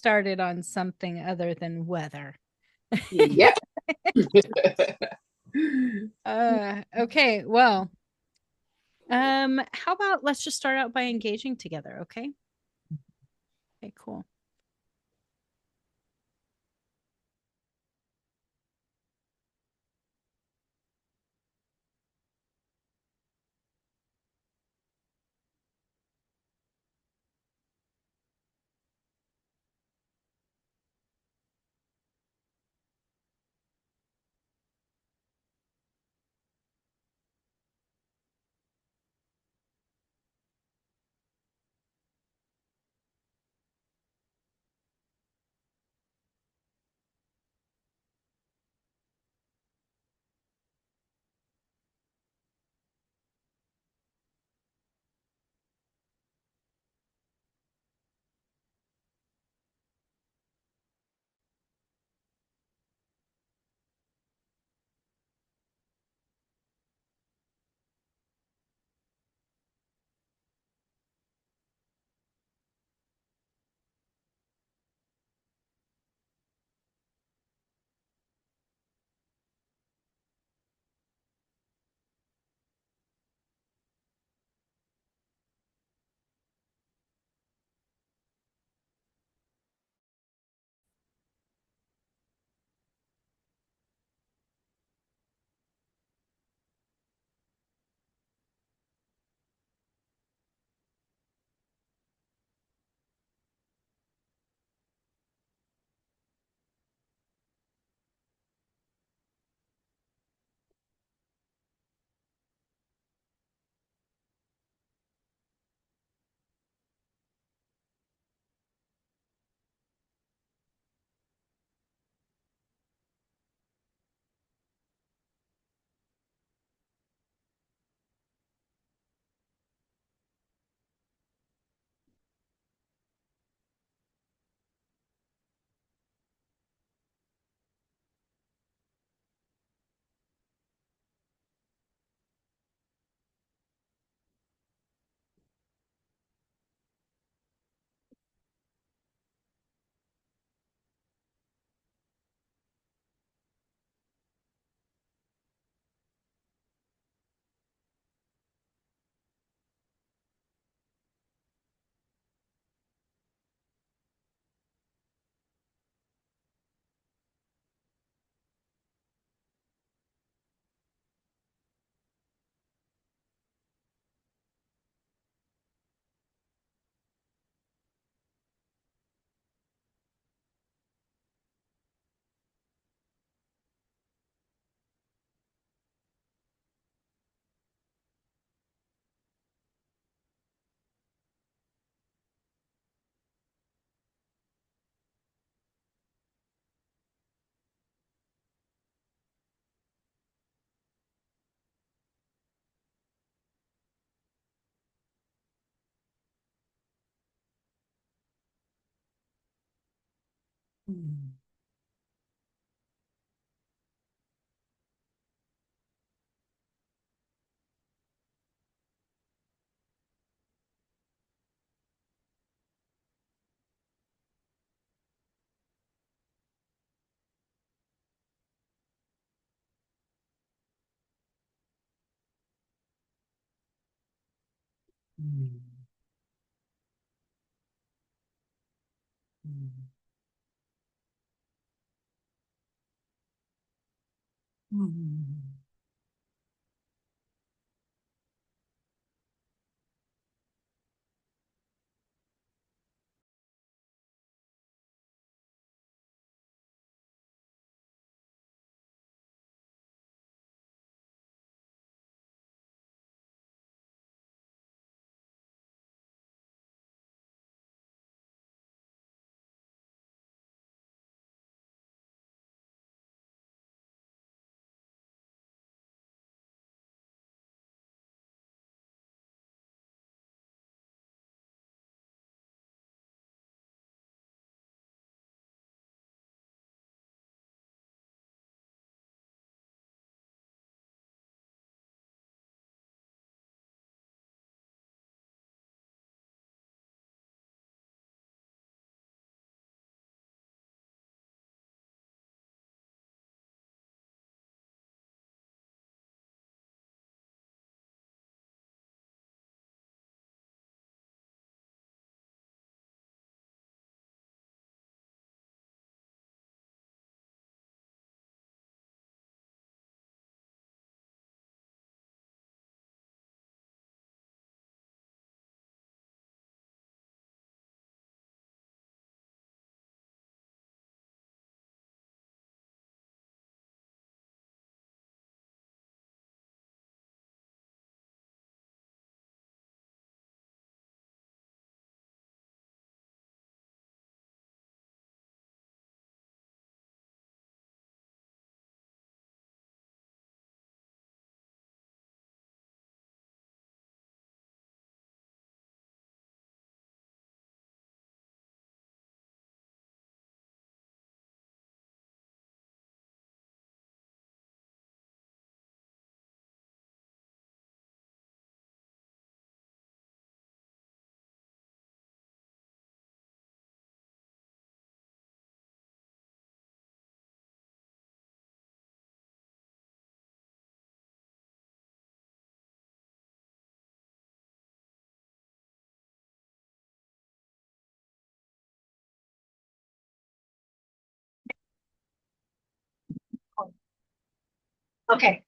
started on something other than weather. Yep. Okay, well, how about let's just start out by engaging together, okay? Okay, cool. Mm. Mm. Mm. Mm. Okay.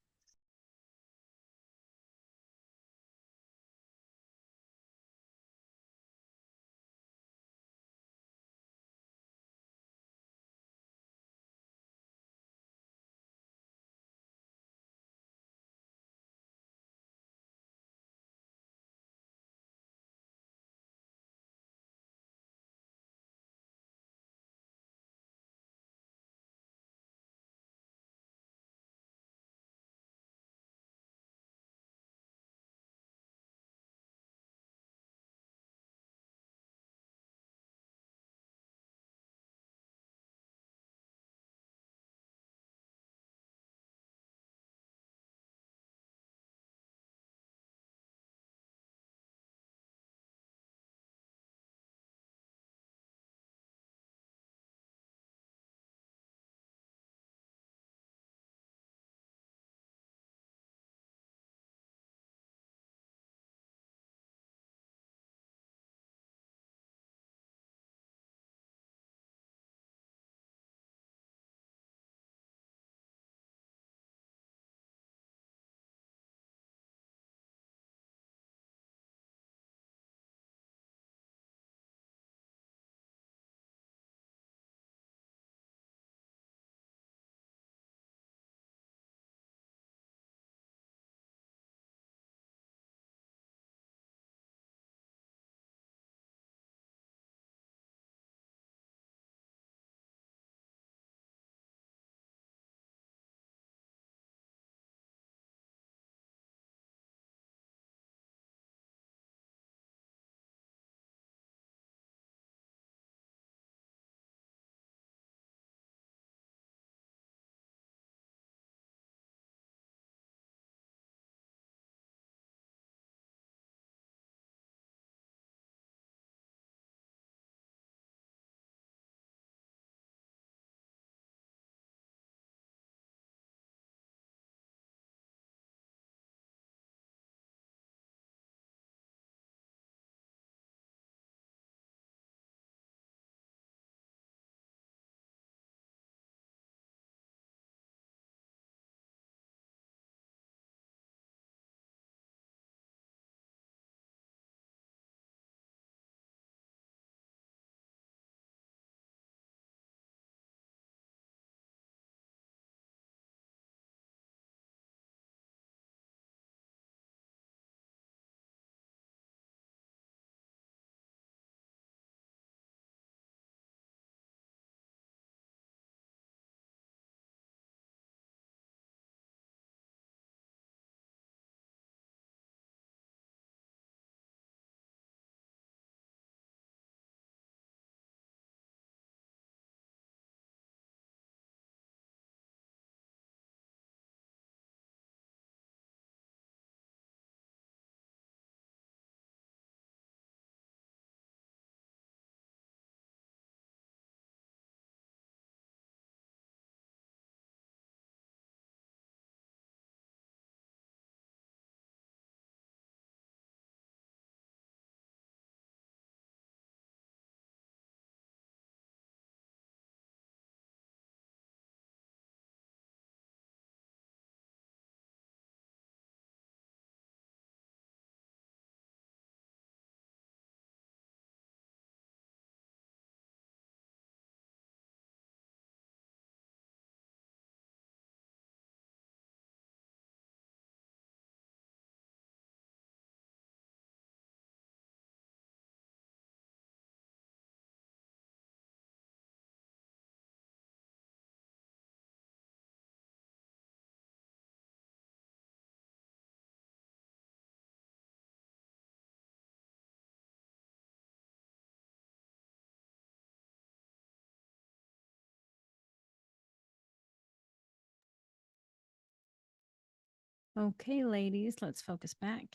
Okay, ladies, let's focus back.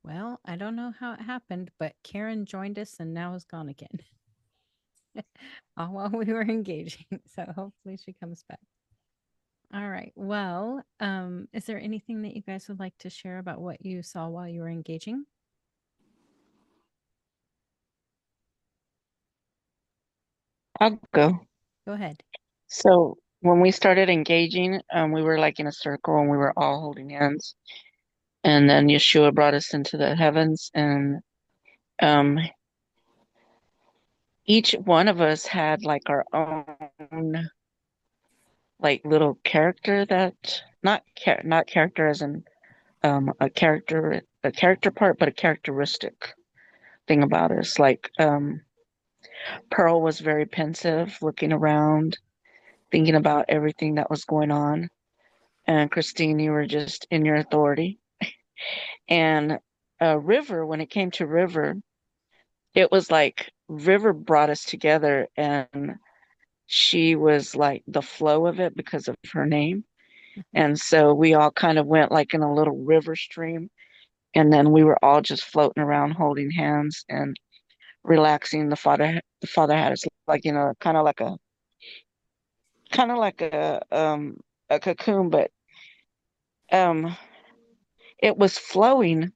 Well, I don't know how it happened, but Karen joined us and now is gone again. All while we were engaging. So hopefully she comes back. All right. Well, is there anything that you guys would like to share about what you saw while you were engaging? I'll go. Go ahead. So when we started engaging, we were like in a circle and we were all holding hands. And then Yeshua brought us into the heavens, and um, each one of us had like our own like little character that not character as in a character part, but a characteristic thing about us. Like Pearl was very pensive, looking around, thinking about everything that was going on. And Christine, you were just in your authority. And River, when it came to River, it was like River brought us together, and she was like the flow of it because of her name. Mhm. And so we all kind of went like in a little river stream. And then we were all just floating around holding hands and relaxing. The father had us like, kind of like a cocoon, but um it was flowing.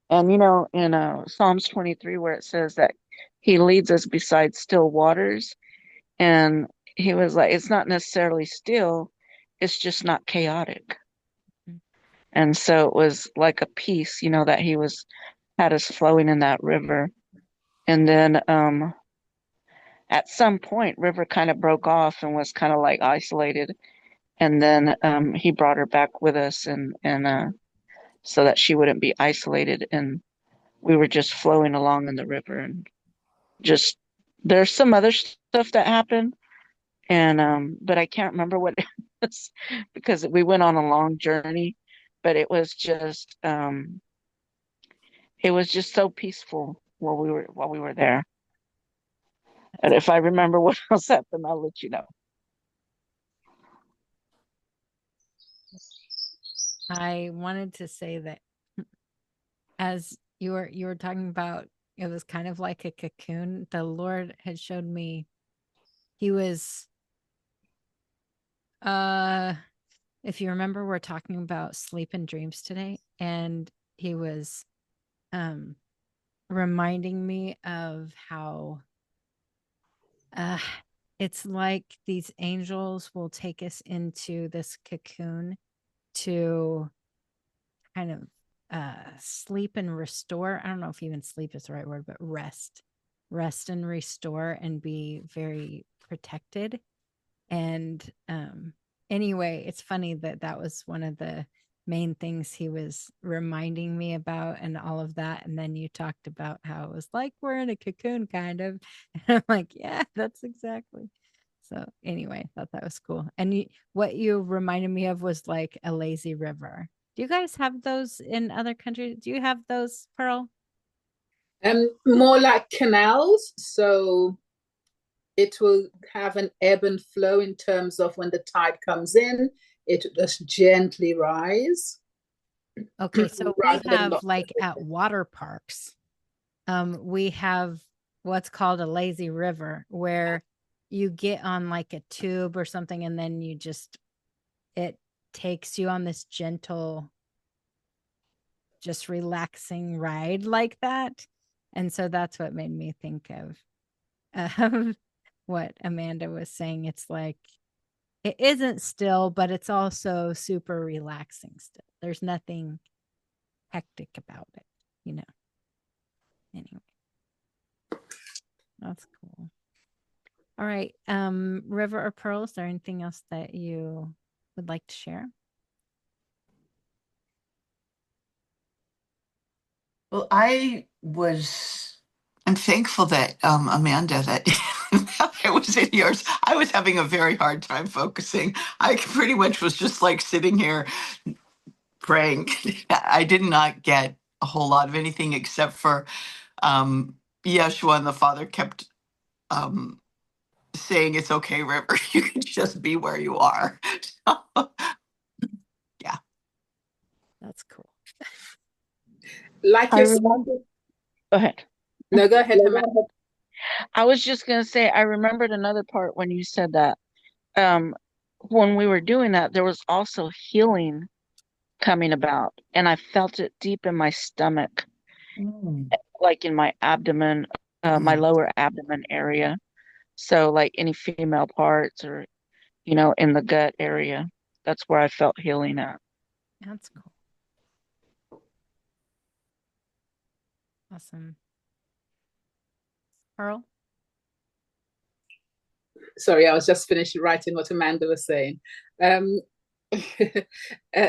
And in Psalms 23, where it says that he leads us beside still waters, and he was like, it's not necessarily still, it's just not chaotic. Mhm. And so it was like a peace, that he was had us flowing in that river. And then at some point, River kind of broke off and was kind of like isolated. And then he brought her back with us, and so that she wouldn't be isolated. And we were just flowing along in the river, and just there's some other stuff that happened, and but I can't remember what it was because we went on a long journey, but it was just so peaceful while we were there. And if I remember what else happened, I'll let you know. I wanted to say that as you were talking about, it was kind of like a cocoon. The Lord had showed me he was uh if you remember, we're talking about sleep and dreams today, and he was um reminding me of how uh it's like these angels will take us into this cocoon to kind of sleep and restore. I don't know if even sleep is the right word, but rest and restore and be very protected. And anyway, it's funny that that was one of the main things he was reminding me about and all of that. And then you talked about how it was like we're in a cocoon, kind of. And I'm like, yeah, that's exactly. So anyway, I thought that was cool. And what you reminded me of was like a lazy river. Do you guys have those in other countries? Do you have those, Pearl? More like canals, so it will have an ebb and flow in terms of when the tide comes in, it will just gently rise Okay, so we rather than have lots of like it. at water parks, we have what's called a lazy river where you get on like a tube or something and then it takes you on this gentle, just relaxing ride like that. And so that's what made me think of what Amanda was saying. It's like it isn't still, but it's also super relaxing still. There's nothing hectic about it, you know. Anyway, that's cool. All right. River or Pearl, is there anything else that you would like to share? Well, I'm thankful that Amanda, that that I was in yours. I was having a very hard time focusing. I pretty much was just like sitting here praying. I did not get a whole lot of anything except for um, Yeshua and the Father kept um, saying, "It's okay, River. You can just be where you are." Yeah. That's cool. Like I you're remember. Go ahead. no, go ahead, Hamad. I was just gonna say I remembered another part when you said that. Um, when we were doing that, there was also healing coming about, and I felt it deep in my stomach, Mm. like in my abdomen, my Mm. lower abdomen area. So, like any female parts or, in the gut area, that's where I felt healing at. That's cool. Awesome. Pearl? Sorry, I was just finished writing what Amanda was saying. Um,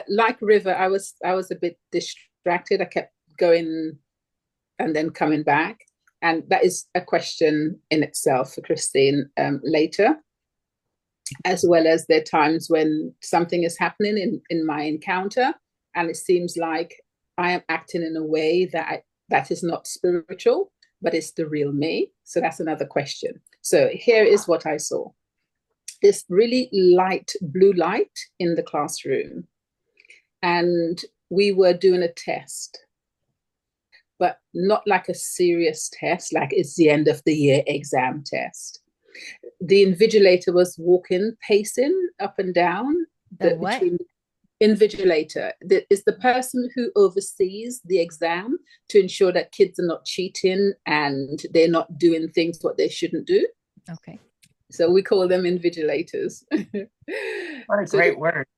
like River, I was a bit distracted. I kept going and then coming back, and that is a question in itself for Christine later, as well as there are times when something is happening in my encounter, and it seems like I am acting in a way that is not spiritual, but it's the real me. So that's another question. So here is what I saw: this really light blue light in the classroom, and we were doing a test, but not like a serious test, like it's the end of the year exam test. The invigilator was walking, pacing up and down The what? between. Invigilator is the person who oversees the exam to ensure that kids are not cheating and they're not doing things what they shouldn't do. Okay. So we call them invigilators. What a So great word.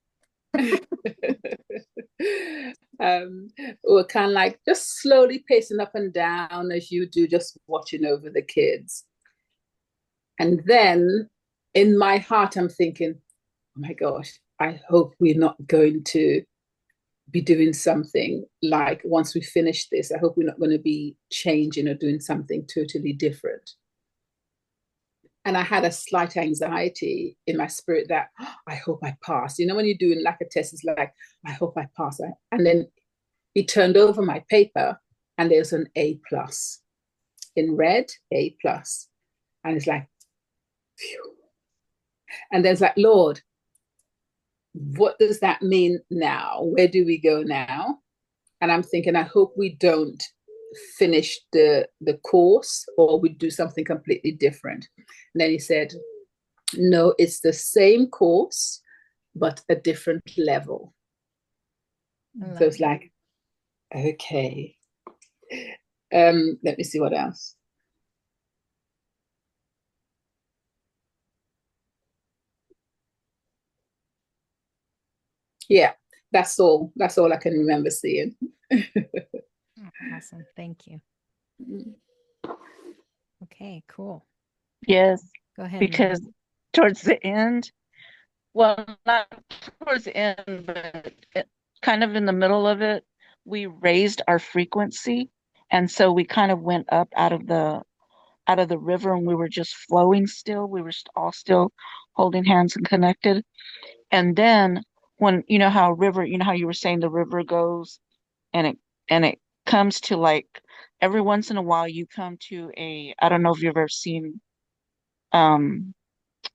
we're kind of like just slowly pacing up and down as you do, just watching over the kids. And then in my heart, I'm thinking, oh my gosh, I hope we're not going to be doing something like, once we finish this, I hope we're not going to be changing or doing something totally different. And I had a slight anxiety in my spirit that, oh, I hope I pass. When you're doing like a test, it's like, I hope I pass. And then he turned over my paper and there's an A plus in red, A plus. And it's like, phew. And then it's like, Lord, what does that mean now? Where do we go now? And I'm thinking, I hope we don't finish the course or we do something completely different. And then he said, no, it's the same course, but a different level. So it's like, okay. Let me see what else. Yeah, that's all. That's all I can remember seeing. Awesome. Thank you. Okay, cool. Yes, Go ahead, because towards the end, well, not towards the end, but kind of in the middle of it, we raised our frequency, and so we kind of went up out of the river, and we were just flowing still. We were all still holding hands and connected. And then when how a river, how you were saying the river goes and it comes to, like, every once in a while you come to I don't know if you've ever seen um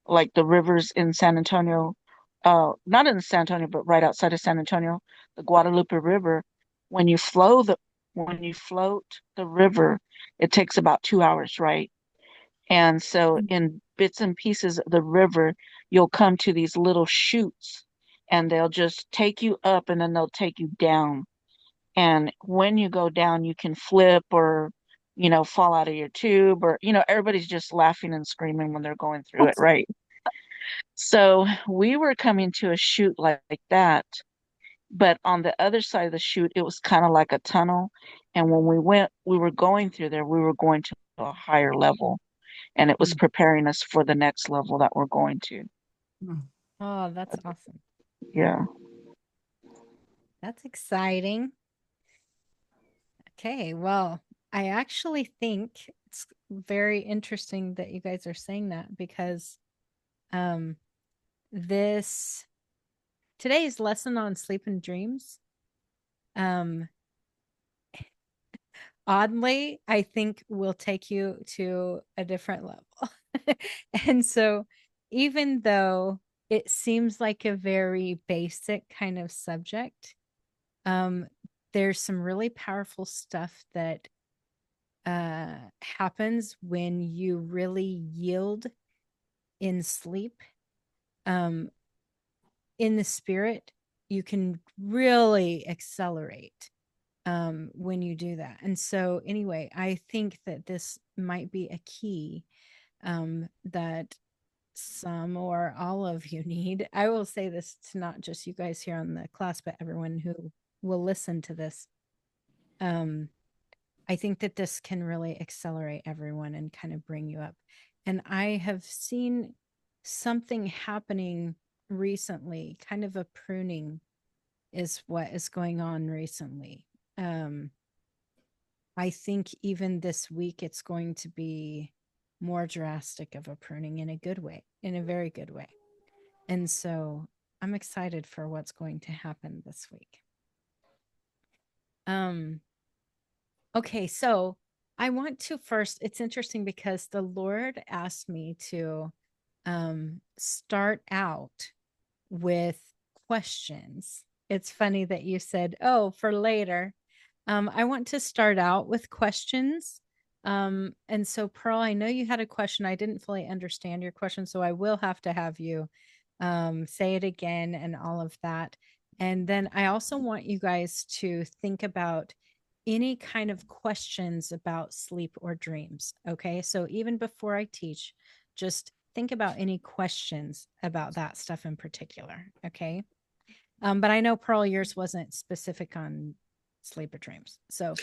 like the rivers in San Antonio, not in San Antonio, but right outside of San Antonio, the Guadalupe River. When you float the river, it takes about 2 hours, right? And so in bits and pieces of the river, you'll come to these little chutes, and they'll just take you up and then they'll take you down. And when you go down, you can flip or, fall out of your tube, or, everybody's just laughing and screaming when they're going through it, right? So we were coming to a chute like that, but on the other side of the chute, it was kind of like a tunnel. And when we were going through there, we were going to a higher level, and it was preparing us for the next level that we're going to. Oh, that's awesome. Yeah. That's exciting. Okay, well, I actually think it's very interesting that you guys are saying that, because um this today's lesson on sleep and dreams, um oddly, I think will take you to a different level. And so, even though it seems like a very basic kind of subject, um, there's some really powerful stuff that happens when you really yield in sleep. Um, in the spirit, you can really accelerate when you do that. And so anyway, I think that this might be a key that some or all of you need. I will say this to not just you guys here on the class, but everyone who will listen to this. I think that this can really accelerate everyone and kind of bring you up. And I have seen something happening recently, kind of a pruning is what is going on recently. I think even this week it's going to be more drastic of a pruning in a good way, in a very good way. And so I'm excited for what's going to happen this week. Okay, so I want to first, it's interesting because the Lord asked me to start out with questions. It's funny that you said, oh, for later. I want to start out with questions. And so, Pearl, I know you had a question. I didn't fully understand your question, so I will have to have you say it again and all of that. And then I also want you guys to think about any kind of questions about sleep or dreams. Okay. So even before I teach, just think about any questions about that stuff in particular. Okay. But I know, Pearl, yours wasn't specific on sleep or dreams. So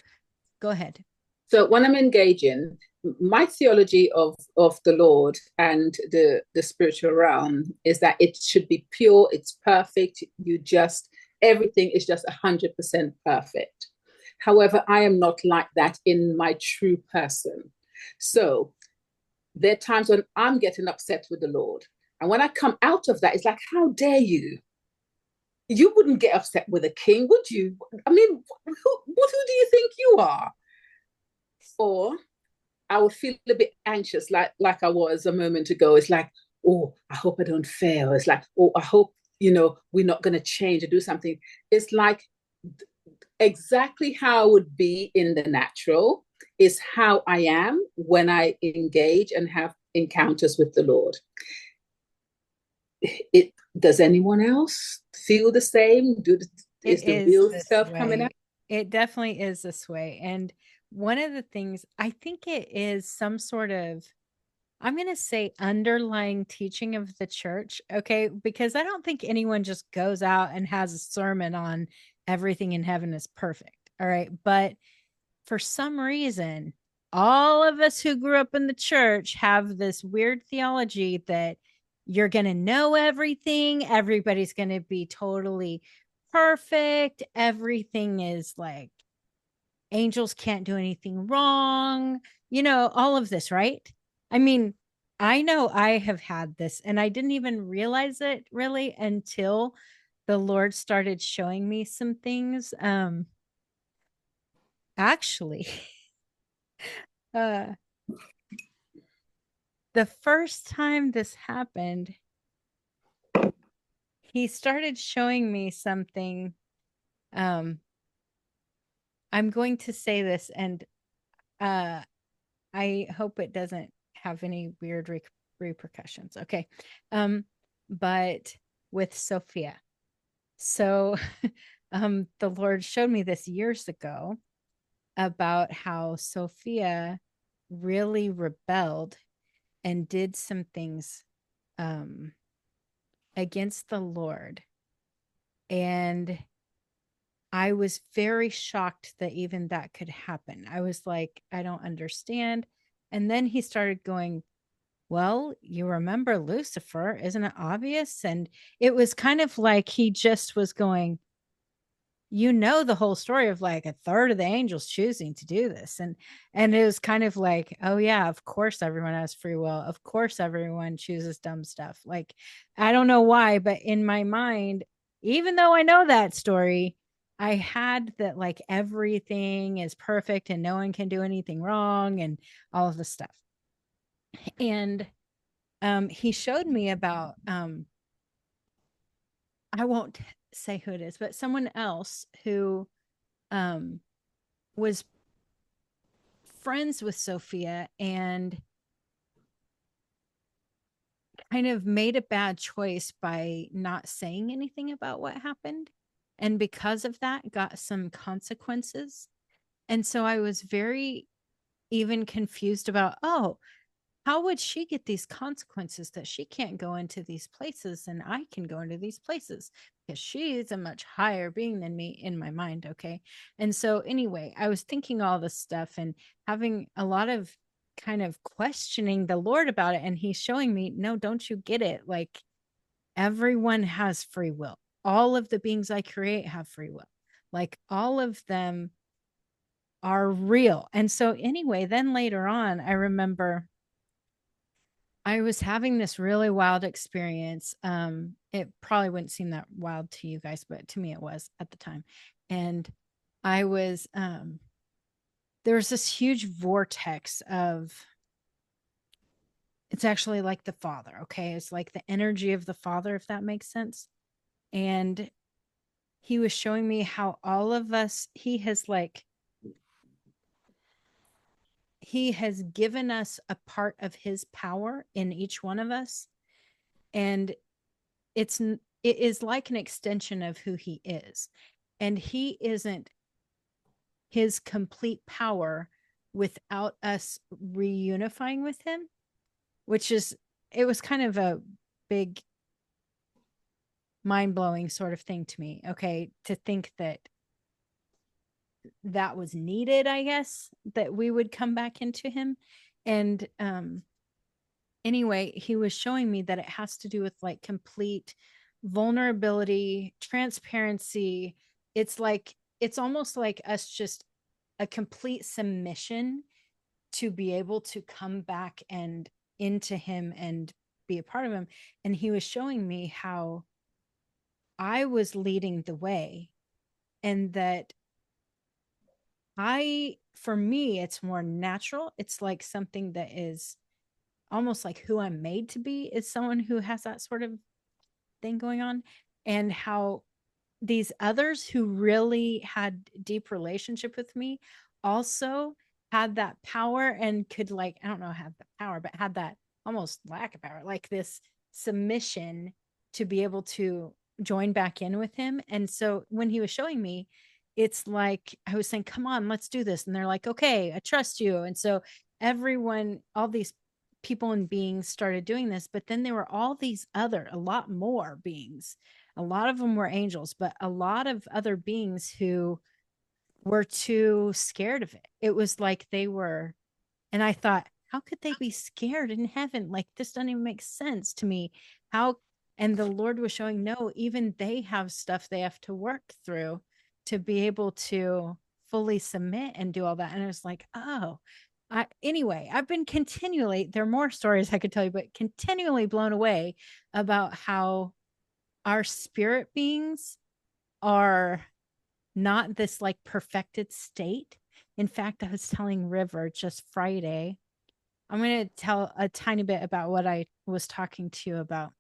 go ahead. So when I'm engaging, my theology of the Lord and the spiritual realm is that it should be pure, it's perfect. Everything is just 100% perfect. However, I am not like that in my true person. So there are times when I'm getting upset with the Lord. And when I come out of that, it's like, how dare you? You wouldn't get upset with a king, would you? I mean, who do you think you are? Or I would feel a bit anxious, like I was a moment ago. It's like, oh, I hope I don't fail. It's like, oh, I hope, we're not going to change or do something. It's like exactly how I would be in the natural is how I am when I engage and have encounters with the Lord. Does anyone else feel the same? Is the real self coming out? It definitely is this way. And one of the things, I think it is some sort of, I'm going to say underlying teaching of the church. Okay. Because I don't think anyone just goes out and has a sermon on everything in heaven is perfect. All right. But for some reason, all of us who grew up in the church have this weird theology that you're going to know everything. Everybody's going to be totally perfect. Everything is like angels can't do anything wrong. All of this, right? I mean, I know I have had this and I didn't even realize it really until the Lord started showing me some things. Actually, the first time this happened, he started showing me something. I'm going to say this, and I hope it doesn't have any weird repercussions. Okay. But with Sophia. So the Lord showed me this years ago about how Sophia really rebelled and did some things against the Lord. And I was very shocked that even that could happen. I was like, I don't understand. And then he started going, well, you remember Lucifer, isn't it obvious? And it was kind of like he just was going, the whole story of like a third of the angels choosing to do this. And it was kind of like, oh yeah, of course everyone has free will. Of course everyone chooses dumb stuff. Like, I don't know why, but in my mind, even though I know that story, I had that like everything is perfect and no one can do anything wrong and all of this stuff. And he showed me about I won't say who it is, but someone else who was friends with Sophia and kind of made a bad choice by not saying anything about what happened. And because of that, got some consequences. And so I was very even confused about, oh, how would she get these consequences that she can't go into these places and I can go into these places because she's a much higher being than me in my mind. Okay. And so, anyway, I was thinking all this stuff and having a lot of kind of questioning the Lord about it. And he's showing me, no, don't you get it? Like, everyone has free will. All of the beings I create have free will. Like, all of them are real. And so, anyway, then later on, I remember I was having this really wild experience. It probably wouldn't seem that wild to you guys, but to me it was at the time. And I was there was this huge vortex of, it's actually like the Father, okay? It's like the energy of the Father, if that makes sense. And he was showing me how all of us, he has given us a part of his power in each one of us. And it is like an extension of who he is, and he isn't his complete power without us reunifying with him, which is, it was kind of a big mind-blowing sort of thing to me, okay, to think that that was needed, I guess, that we would come back into him. And anyway, he was showing me that it has to do with like complete vulnerability, transparency. It's like, it's almost like us just a complete submission to be able to come back and into him and be a part of him. And he was showing me how I was leading the way, and that for me, it's more natural. It's like something that is almost like who I'm made to be, is someone who has that sort of thing going on. And how these others who really had deep relationship with me also had that power and could, like, I don't know, have the power, but had that almost lack of power, like this submission to be able to join back in with him. And so when he was showing me, it's like I was saying, come on, let's do this. And they're like, okay, I trust you. And so everyone, all these people and beings started doing this, but then there were all these other, a lot more beings. A lot of them were angels, but a lot of other beings who were too scared of it. It was like they were, and I thought, how could they be scared in heaven? Like, this doesn't even make sense to me. How, and the Lord was showing, no, even they have stuff they have to work through to be able to fully submit and do all that. And I was like, oh, anyway, I've been continually, there are more stories I could tell you, but continually blown away about how our spirit beings are not this like perfected state. In fact, I was telling River just Friday, I'm going to tell a tiny bit about what I was talking to you about.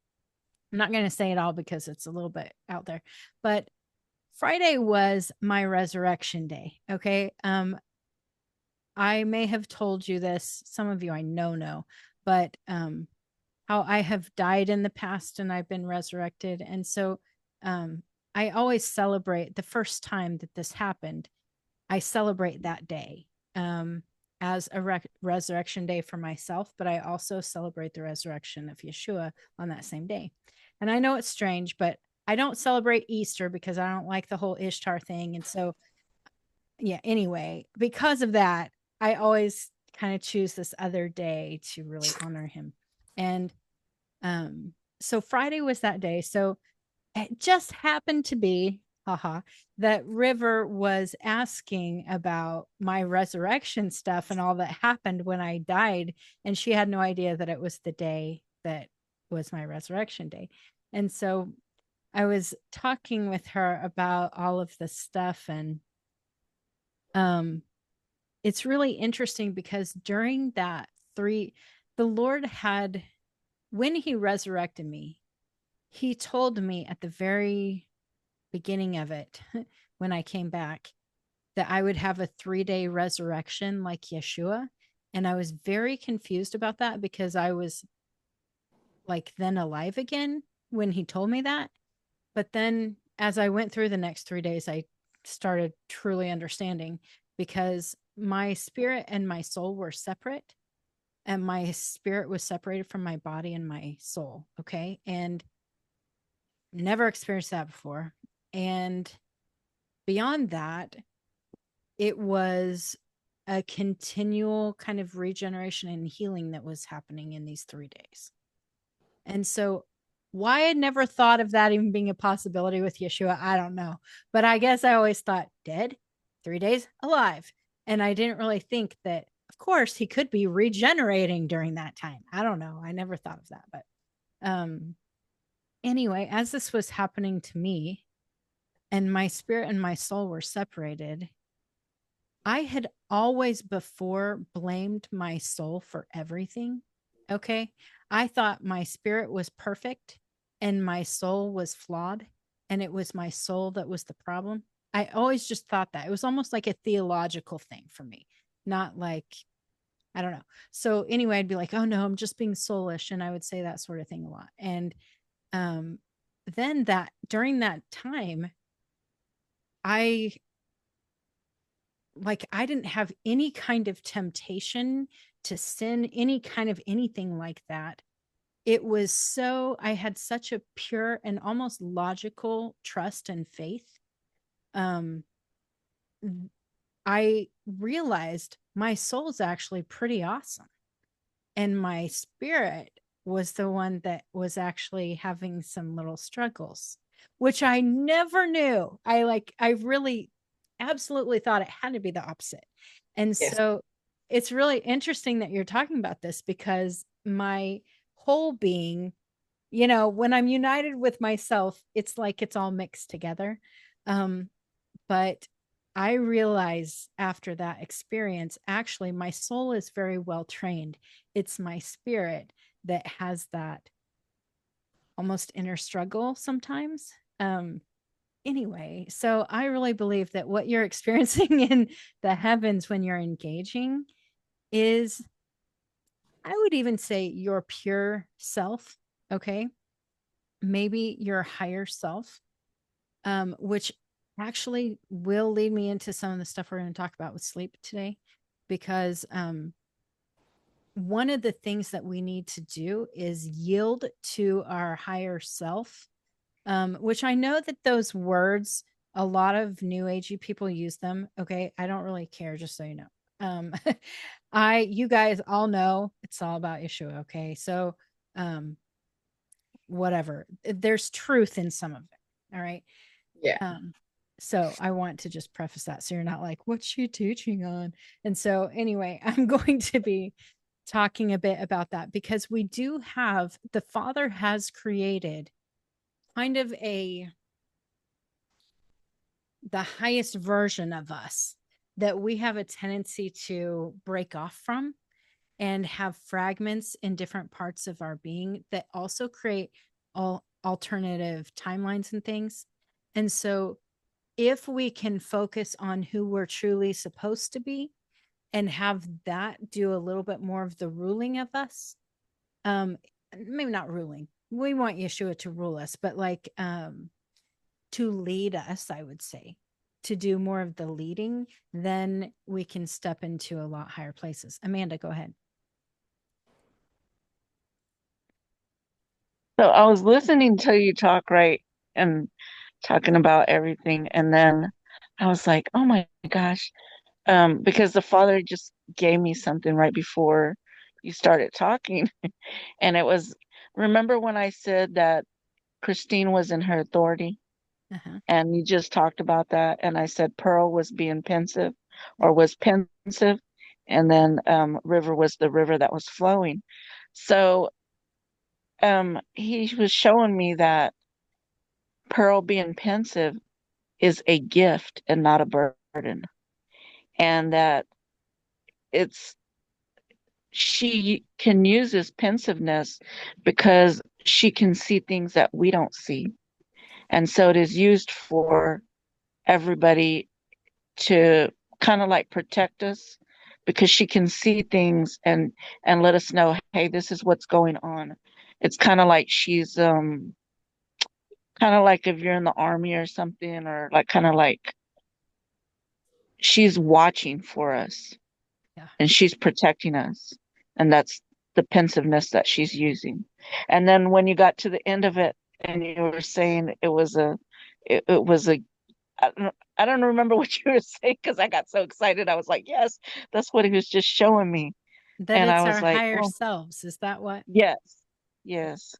I'm not going to say it all because it's a little bit out there, but Friday was my resurrection day. Okay. I may have told you this. Some of you I know, but how I have died in the past and I've been resurrected. And so I always celebrate the first time that this happened. I celebrate that day as a resurrection day for myself, but I also celebrate the resurrection of Yeshua on that same day. And I know it's strange, but I don't celebrate Easter because I don't like the whole Ishtar thing. And so, yeah, anyway, because of that, I always kind of choose this other day to really honor him. And so Friday was that day. So it just happened to be, that River was asking about my resurrection stuff and all that happened when I died. And she had no idea that it was the day that was my resurrection day. And so I was talking with her about all of this stuff. And it's really interesting because during that the Lord had, when he resurrected me, he told me at the very beginning of it, when I came back, that I would have a 3-day resurrection like Yeshua. And I was very confused about that because I was like then alive again when he told me that. But then as I went through the next 3 days, I started truly understanding, because my spirit and my soul were separate, and my spirit was separated from my body and my soul. Okay. And never experienced that before. And beyond that, it was a continual kind of regeneration and healing that was happening in these 3 days. And so, why I never thought of that even being a possibility with Yeshua, I don't know. But I guess I always thought dead, 3 days alive. And I didn't really think that, of course, he could be regenerating during that time. I don't know. I never thought of that. But anyway, as this was happening to me and my spirit and my soul were separated, I had always before blamed my soul for everything. Okay. I thought my spirit was perfect and my soul was flawed, and it was my soul that was the problem. I always just thought that. It was almost like a theological thing for me, not like, I don't know. So anyway, I'd be like, oh no, I'm just being soulish. And I would say that sort of thing a lot. And um, then that during that time, I I didn't have any kind of temptation to sin, any kind of anything like that. It was so, I had such a pure and almost logical trust and faith. Um, I realized my soul's actually pretty awesome. And my spirit was the one that was actually having some little struggles, which I never knew. I really absolutely thought it had to be the opposite. And Yes. so it's really interesting that you're talking about this, because my whole being, when I'm united with myself, it's like it's all mixed together. But I realize after that experience, actually, my soul is very well trained. It's my spirit that has that almost inner struggle sometimes. Anyway, so I really believe that what you're experiencing in the heavens when you're engaging is, I would even say, your pure self. Okay. Maybe your higher self, which actually will lead me into some of the stuff we're going to talk about with sleep today, because one of the things that we need to do is yield to our higher self, which I know that those words, a lot of new agey people use them. Okay. I don't really care, just so you know. Um, you guys all know it's all about Yeshua. Okay. So, whatever, there's truth in some of it. All right. Yeah. So I want to just preface that, so you're not like, what's she teaching on? And so anyway, I'm going to be talking a bit about that, because we do have, the Father has created kind of the highest version of us that we have a tendency to break off from, and have fragments in different parts of our being that also create all alternative timelines and things. And so if we can focus on who we're truly supposed to be and have that do a little bit more of the ruling of us, maybe not ruling, we want Yeshua to rule us, but to lead us, I would say, to do more of the leading, then we can step into a lot higher places. Amanda, go ahead. So I was listening to you talk, right, and talking about everything, and then I was like, oh my gosh, because the Father just gave me something right before you started talking, and it was, remember when I said that Christine was in her authority, Uh-huh. and you just talked about that, and I said Pearl was being pensive, or was pensive, and then River was the river that was flowing. So he was showing me that Pearl being pensive is a gift and not a burden. And that it's, she can use this pensiveness because she can see things that we don't see. And so it is used for everybody to kind of like protect us, because she can see things and let us know, hey, this is what's going on. it's kind of like she's kind of like if you're in the army or something, or like kind of like she's watching for us Yeah. and she's protecting us. And that's the pensiveness that she's using. And then when you got to the end of it and you were saying it was a, I don't remember what you were saying because I got so excited. I was like, yes, that's what he was just showing me. That And I it's was our like, higher oh, selves. Is that what? yes, yes,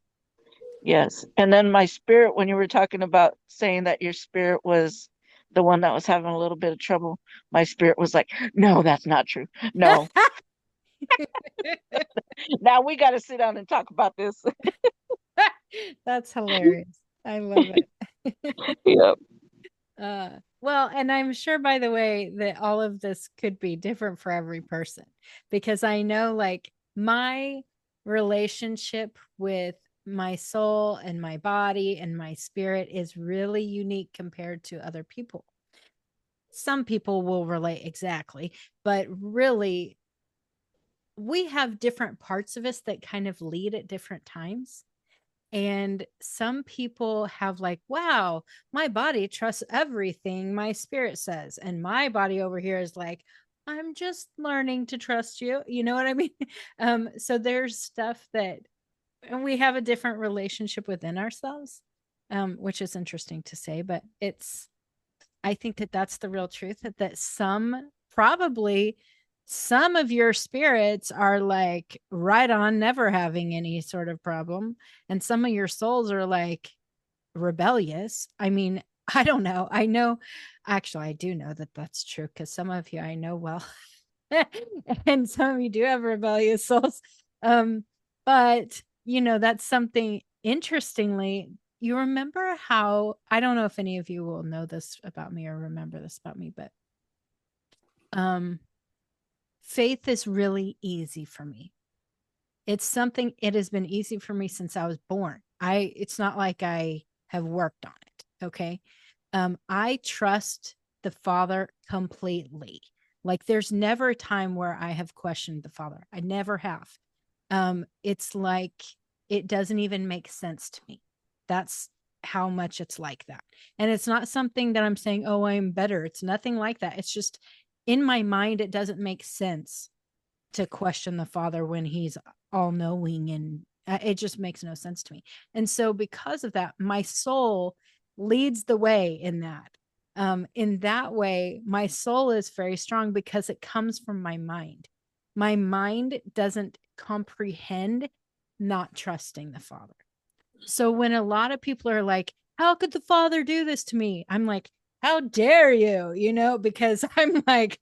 yes. And then my spirit, when you were talking about saying that your spirit was the one that was having a little bit of trouble, my spirit was like, no, that's not true. No, now we got to sit down and talk about this. That's hilarious. I love it. Yep. Well, and I'm sure, by the way, that all of this could be different for every person because I know, like, my relationship with my soul and my body and my spirit is really unique compared to other people. Some people will relate exactly, but really, we have different parts of us that kind of lead at different times. And some people have, like, wow, my body trusts everything my spirit says. And my body over here is like, I'm just learning to trust you. You know what I mean? So there's stuff that, and we have a different relationship within ourselves, which is interesting to say, but I think that that's the real truth that probably some of your spirits are like right on, never having any sort of problem. And some of your souls are like rebellious. I mean, I don't know. I know, actually, I do know that that's true because some of you I know well. And some of you do have rebellious souls. But, that's something interestingly. You remember how, I don't know if any of you will know this about me or remember this about me, but faith is really easy for me. It's something, it has been easy for me since I was born. It's not like I have worked on it. Okay. I trust the Father completely. Like, there's never a time where I have questioned the Father. I never have. It's like it doesn't even make sense to me. That's how much it's like that. And it's not something that I'm saying, oh, I'm better. It's nothing like that. It's just in my mind, it doesn't make sense to question the Father when he's all knowing, and it just makes no sense to me. And so because of that, my soul leads the way in that. In that way, my soul is very strong because it comes from my mind. My mind doesn't comprehend not trusting the Father. So when a lot of people are like, how could the Father do this to me? I'm like, how dare you? Because I'm like,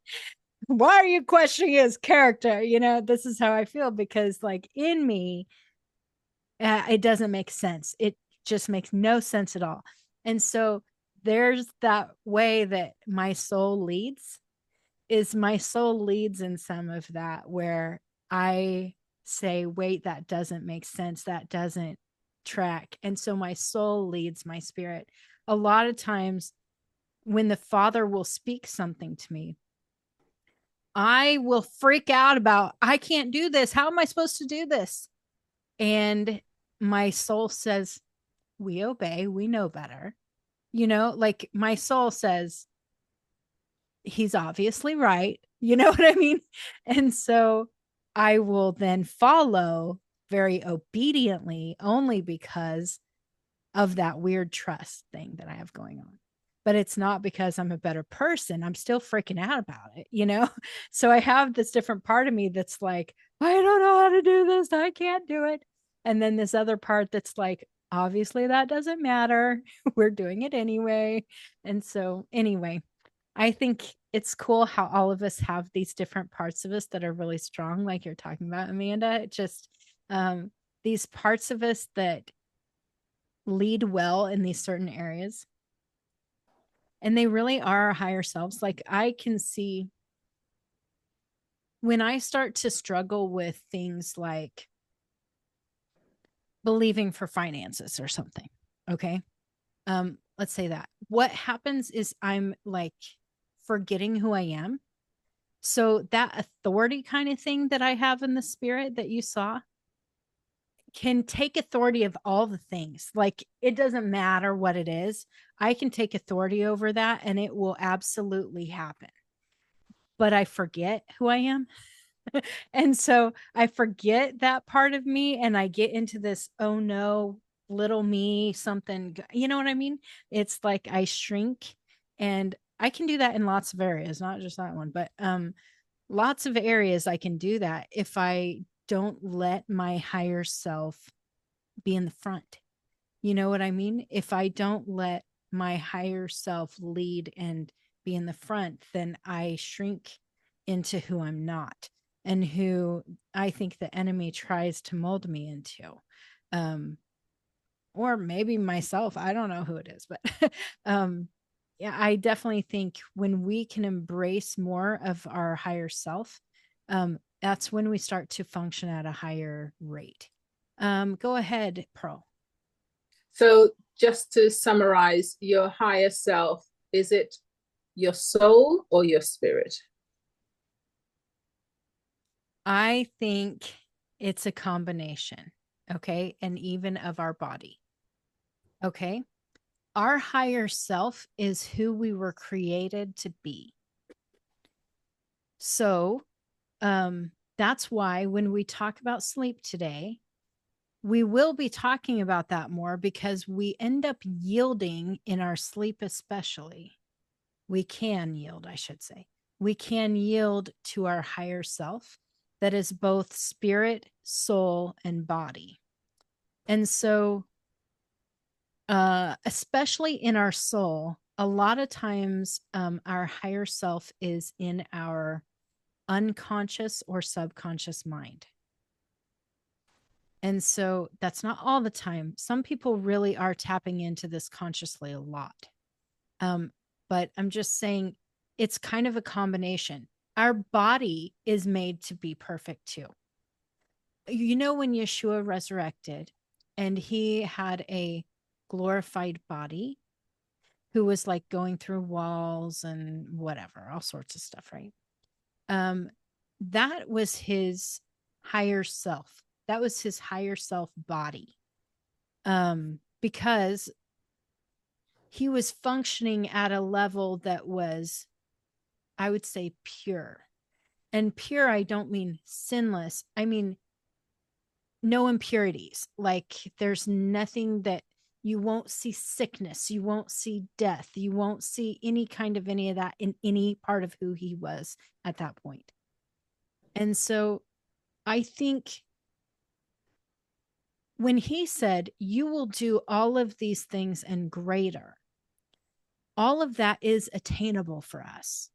why are you questioning his character? This is how I feel because, like, in me, it doesn't make sense. It just makes no sense at all. And so there's that way that my soul leads, is my soul leads in some of that where I say, wait, that doesn't make sense. That doesn't track. And so my soul leads my spirit. A lot of times when the Father will speak something to me, I will freak out about, I can't do this. How am I supposed to do this? And my soul says, we obey, we know better. Like my soul says, he's obviously right. You know what I mean? And so I will then follow very obediently only because of that weird trust thing that I have going on. But it's not because I'm a better person. I'm still freaking out about it. So I have this different part of me that's like, I don't know how to do this. I can't do it. And then this other part that's like, obviously that doesn't matter. We're doing it anyway. And so, anyway, I think it's cool how all of us have these different parts of us that are really strong, like you're talking about, Amanda. It just, these parts of us that lead well in these certain areas. And they really are our higher selves. Like, I can see when I start to struggle with things like believing for finances or something. Okay. Let's say that. What happens is I'm like forgetting who I am. So that authority kind of thing that I have in the spirit that you saw, can take authority of all the things. Like, it doesn't matter what it is. I can take authority over that and it will absolutely happen. But I forget who I am. And so I forget that part of me and I get into this, oh no, little me, something, you know what I mean? It's like I shrink, and I can do that in lots of areas, not just that one, but lots of areas I can do that if I don't let my higher self be in the front. You know what I mean? If I don't let my higher self lead and be in the front, then I shrink into who I'm not and who I think the enemy tries to mold me into. Um, or maybe myself. I don't know who it is, but yeah, I definitely think when we can embrace more of our higher self, that's when we start to function at a higher rate. Go ahead, Pearl. So just to summarize, your higher self, is it your soul or your spirit? I think it's a combination, okay, and even of our body. Okay. Our higher self is who we were created to be. So, that's why when we talk about sleep today, we will be talking about that more because we end up yielding in our sleep, especially. We can yield, I should say. We can yield to our higher self that is both spirit, soul, and body. And so, especially in our soul, a lot of times our higher self is in our unconscious or subconscious mind. And so that's not all the time. Some people really are tapping into this consciously a lot. But I'm just saying it's kind of a combination. Our body is made to be perfect too. You know, when Yeshua resurrected and he had a glorified body who was like going through walls and whatever, all sorts of stuff, right? That was his higher self. That was his higher self body. Because he was functioning at a level that was, I would say, pure. And pure, I don't mean sinless. I mean, no impurities. Like, there's nothing that you won't see sickness. You won't see death. You won't see any kind of any of that in any part of who he was at that point. And so I think when he said, you will do all of these things and greater, all of that is attainable for us.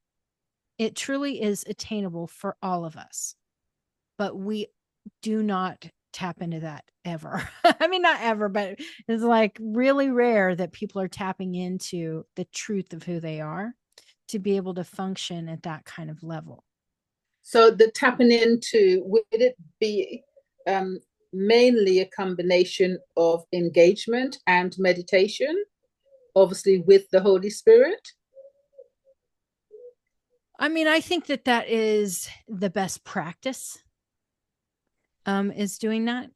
It truly is attainable for all of us, but we do not tap into that ever. I mean, not ever, but it's like really rare that people are tapping into the truth of who they are to be able to function at that kind of level. So the tapping into, would it be mainly a combination of engagement and meditation, obviously with the Holy Spirit? I mean, I think that that is the best practice, is doing that.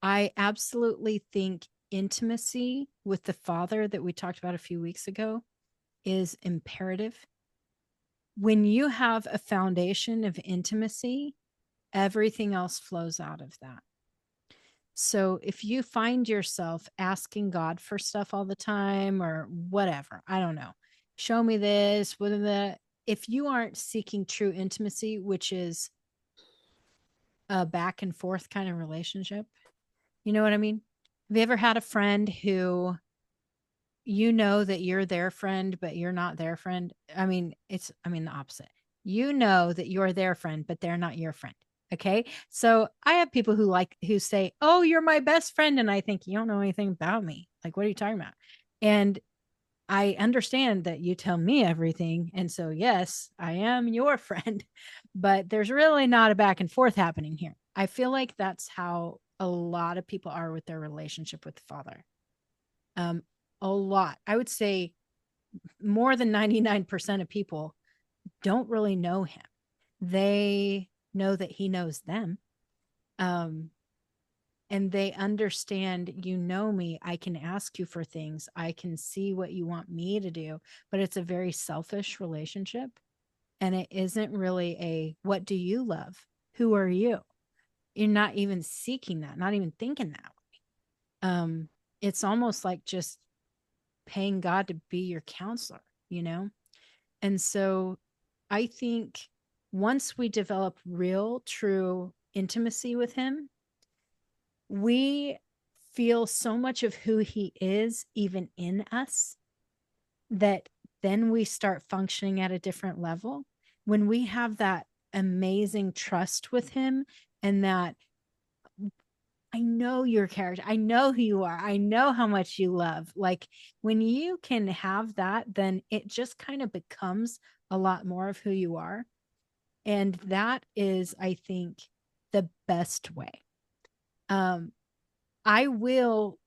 I absolutely think intimacy with the Father that we talked about a few weeks ago is imperative. When you have a foundation of intimacy, everything else flows out of that. So if you find yourself asking God for stuff all the time or whatever, I don't know, show me this, if you aren't seeking true intimacy, which is a back and forth kind of relationship, you know what I mean? Have you ever had a friend who you know that you're their friend, but you're not their friend? I mean, the opposite. You know that you're their friend, but they're not your friend. Okay. So I have people who say, oh, you're my best friend. And I think, you don't know anything about me. Like, what are you talking about? And I understand that you tell me everything. And so, yes, I am your friend, but there's really not a back and forth happening here. I feel like that's how a lot of people are with their relationship with the Father. A lot. I would say more than 99% of people don't really know him. They know that he knows them. and they understand, you know me, I can ask you for things, I can see what you want me to do, but it's a very selfish relationship. And it isn't really a, what do you love? Who are you? You're not even seeking that, not even thinking that way. It's almost like just paying God to be your counselor, you know? And so I think once we develop real, true intimacy with him, we feel so much of who he is, even in us, that then we start functioning at a different level. When we have that amazing trust with him, and that I know your character, I know who you are, I know how much you love. Like when you can have that, then it just kind of becomes a lot more of who you are. And that is, I think, the best way. I will,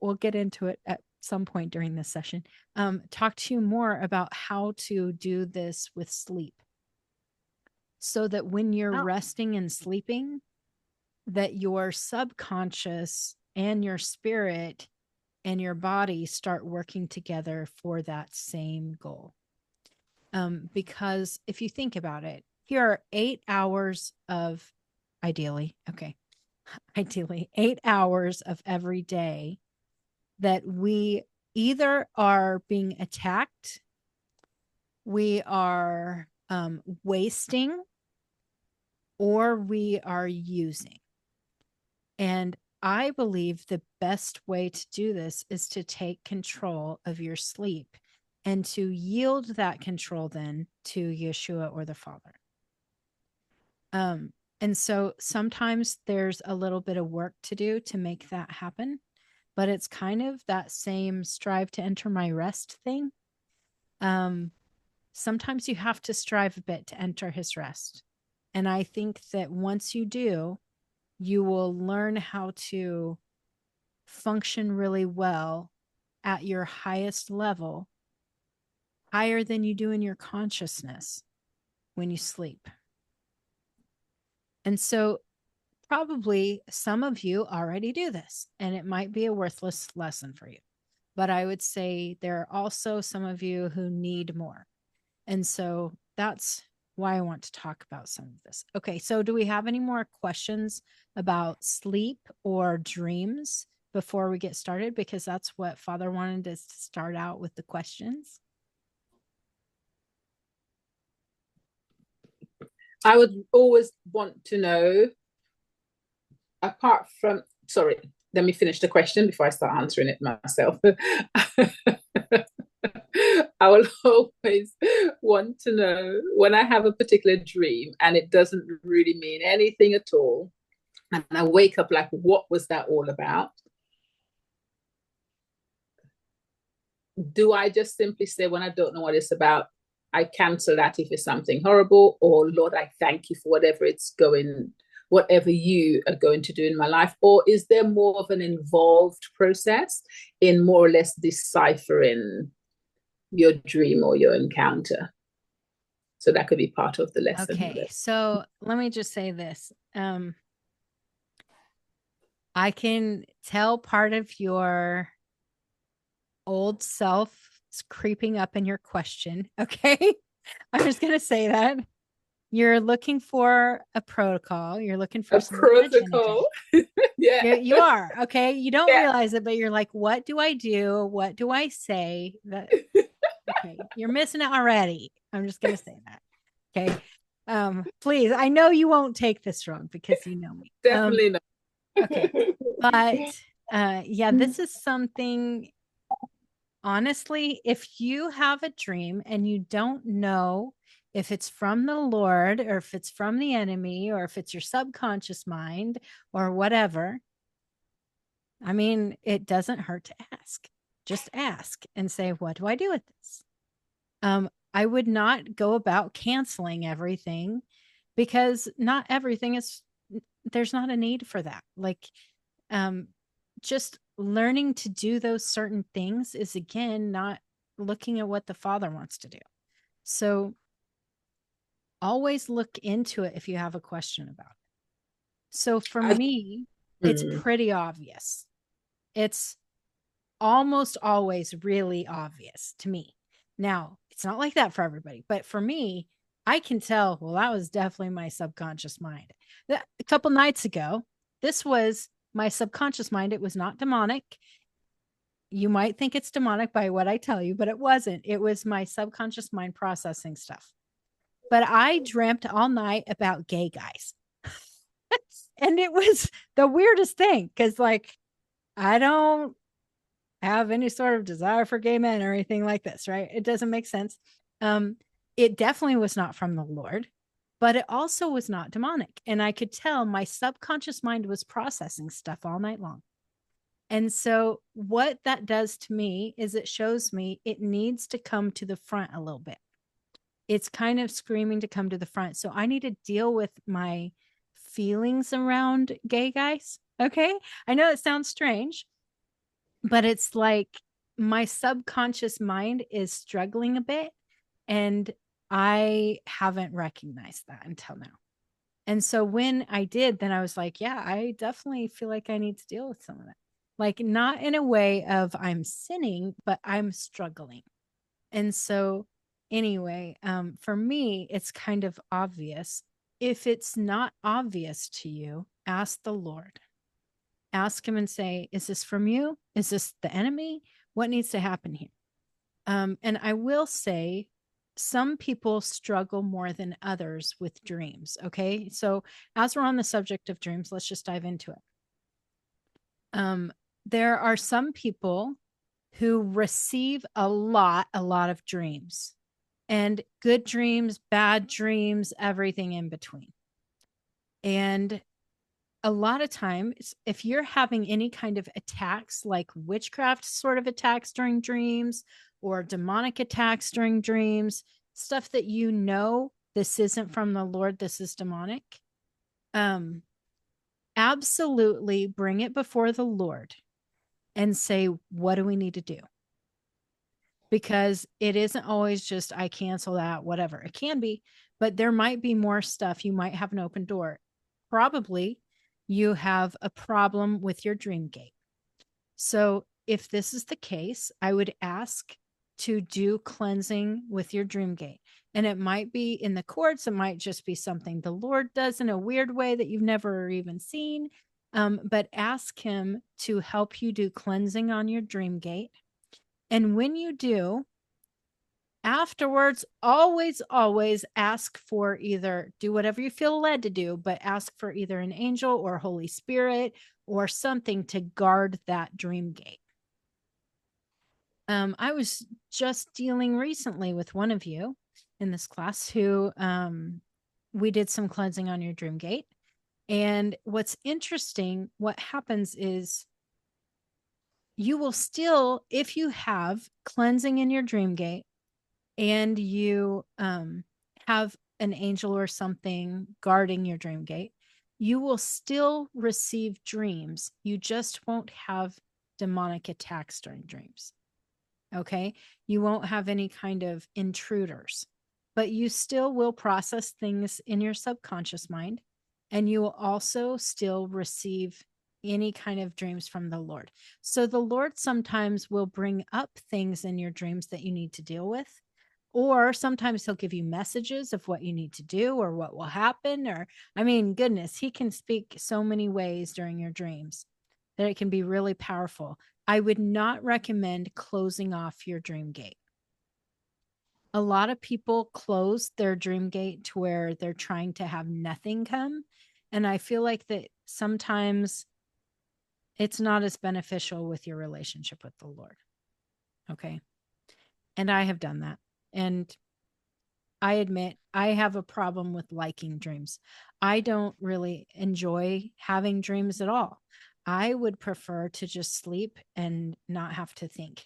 we'll get into it at some point during this session, talk to you more about how to do this with sleep, so that when you're resting and sleeping, that your subconscious and your spirit and your body start working together for that same goal. Because if you think about it, here are 8 hours of ideally 8 hours of every day that we either are being attacked, we are wasting, or we are using. And I believe the best way to do this is to take control of your sleep and to yield that control then to Yeshua or the Father. And so sometimes there's a little bit of work to do to make that happen, but it's kind of that same strive to enter my rest thing. Sometimes you have to strive a bit to enter his rest. And I think that once you do, you will learn how to function really well at your highest level, higher than you do in your consciousness when you sleep. And so probably some of you already do this, and it might be a worthless lesson for you. But I would say there are also some of you who need more. And so that's why I want to talk about some of this. Okay, so do we have any more questions about sleep or dreams before we get started? Because that's what Father wanted us to start out with, the questions. I would always want to know, apart from, sorry, let me finish the question before I start answering it myself. I will always want to know when I have a particular dream and it doesn't really mean anything at all, and I wake up like, what was that all about? Do I just simply say, when I don't know what it's about, I cancel that if it's something horrible, or Lord, I thank you for whatever you are going to do in my life? Or is there more of an involved process in more or less deciphering your dream or your encounter? So that could be part of the lesson. Okay, so let me just say this. I can tell part of your old self is creeping up in your question. Okay, I'm just going to say that. You're looking for a protocol. You're looking for a protocol. Yeah, you are. Okay, you don't realize it, but you're like, what do I do? What do I say? Okay, you're missing it already. I'm just gonna say that. Okay, please. I know you won't take this wrong because you know me. Definitely not. Okay, but yeah, this is something. Honestly, if you have a dream and you don't know if it's from the Lord or if it's from the enemy or if it's your subconscious mind or whatever, I mean, it doesn't hurt to ask. Just ask and say, what do I do with this? I would not go about canceling everything, because not everything is, there's not a need for that. Like, just learning to do those certain things is, again, not looking at what the Father wants to do. So always look into it if you have a question about it. So for I- me, it's Mm. pretty obvious. It's almost always really obvious to me. Now, it's not like that for everybody, but for me, I can tell, well, that was definitely my subconscious mind. A couple nights ago, this was my subconscious mind. It was not demonic. You might think it's demonic by what I tell you, but it wasn't. It was my subconscious mind processing stuff. But I dreamt all night about gay guys. And it was the weirdest thing because, like, I don't have any sort of desire for gay men or anything like this, right? It doesn't make sense. It definitely was not from the Lord, but it also was not demonic. And I could tell my subconscious mind was processing stuff all night long. And so, what that does to me is it shows me it needs to come to the front a little bit. It's kind of screaming to come to the front. So, I need to deal with my feelings around gay guys. Okay. I know it sounds strange, but it's like my subconscious mind is struggling a bit. And I haven't recognized that until now. And so when I did, then I was like, yeah, I definitely feel like I need to deal with some of that. Like, not in a way of I'm sinning, but I'm struggling. And so, anyway, for me, it's kind of obvious. If it's not obvious to you, ask the Lord. Ask him and say, is this from you? Is this the enemy? What needs to happen here? And I will say, some people struggle more than others with dreams. Okay. So, as we're on the subject of dreams, let's just dive into it. There are some people who receive a lot of dreams, and good dreams, bad dreams, everything in between. And a lot of times, if you're having any kind of attacks, like witchcraft sort of attacks during dreams or demonic attacks during dreams, stuff that you know this isn't from the Lord, this is demonic, absolutely bring it before the Lord and say, what do we need to do? Because it isn't always just, I cancel that, whatever. It can be, but there might be more stuff. You might have an open door. Probably you have a problem with your dream gate. So if this is the case, I would ask to do cleansing with your dream gate. And it might be in the courts. It might just be something the Lord does in a weird way that you've never even seen. But ask him to help you do cleansing on your dream gate. And when you do, afterwards, always ask for, either do whatever you feel led to do, but ask for either an angel or Holy Spirit or something to guard that dream gate. I was just dealing recently with one of you in this class who we did some cleansing on your dream gate. And what's interesting, what happens is you will still, if you have cleansing in your dream gate and you have an angel or something guarding your dream gate, you will still receive dreams. You just won't have demonic attacks during dreams. Okay. You won't have any kind of intruders, but you still will process things in your subconscious mind. And you will also still receive any kind of dreams from the Lord. So the Lord sometimes will bring up things in your dreams that you need to deal with. Or sometimes he'll give you messages of what you need to do or what will happen. Or, I mean, goodness, he can speak so many ways during your dreams that it can be really powerful. I would not recommend closing off your dream gate. A lot of people close their dream gate to where they're trying to have nothing come. And I feel like that sometimes it's not as beneficial with your relationship with the Lord. Okay. And I have done that. And I admit I have a problem with liking dreams. I don't really enjoy having dreams at all. I would prefer to just sleep and not have to think.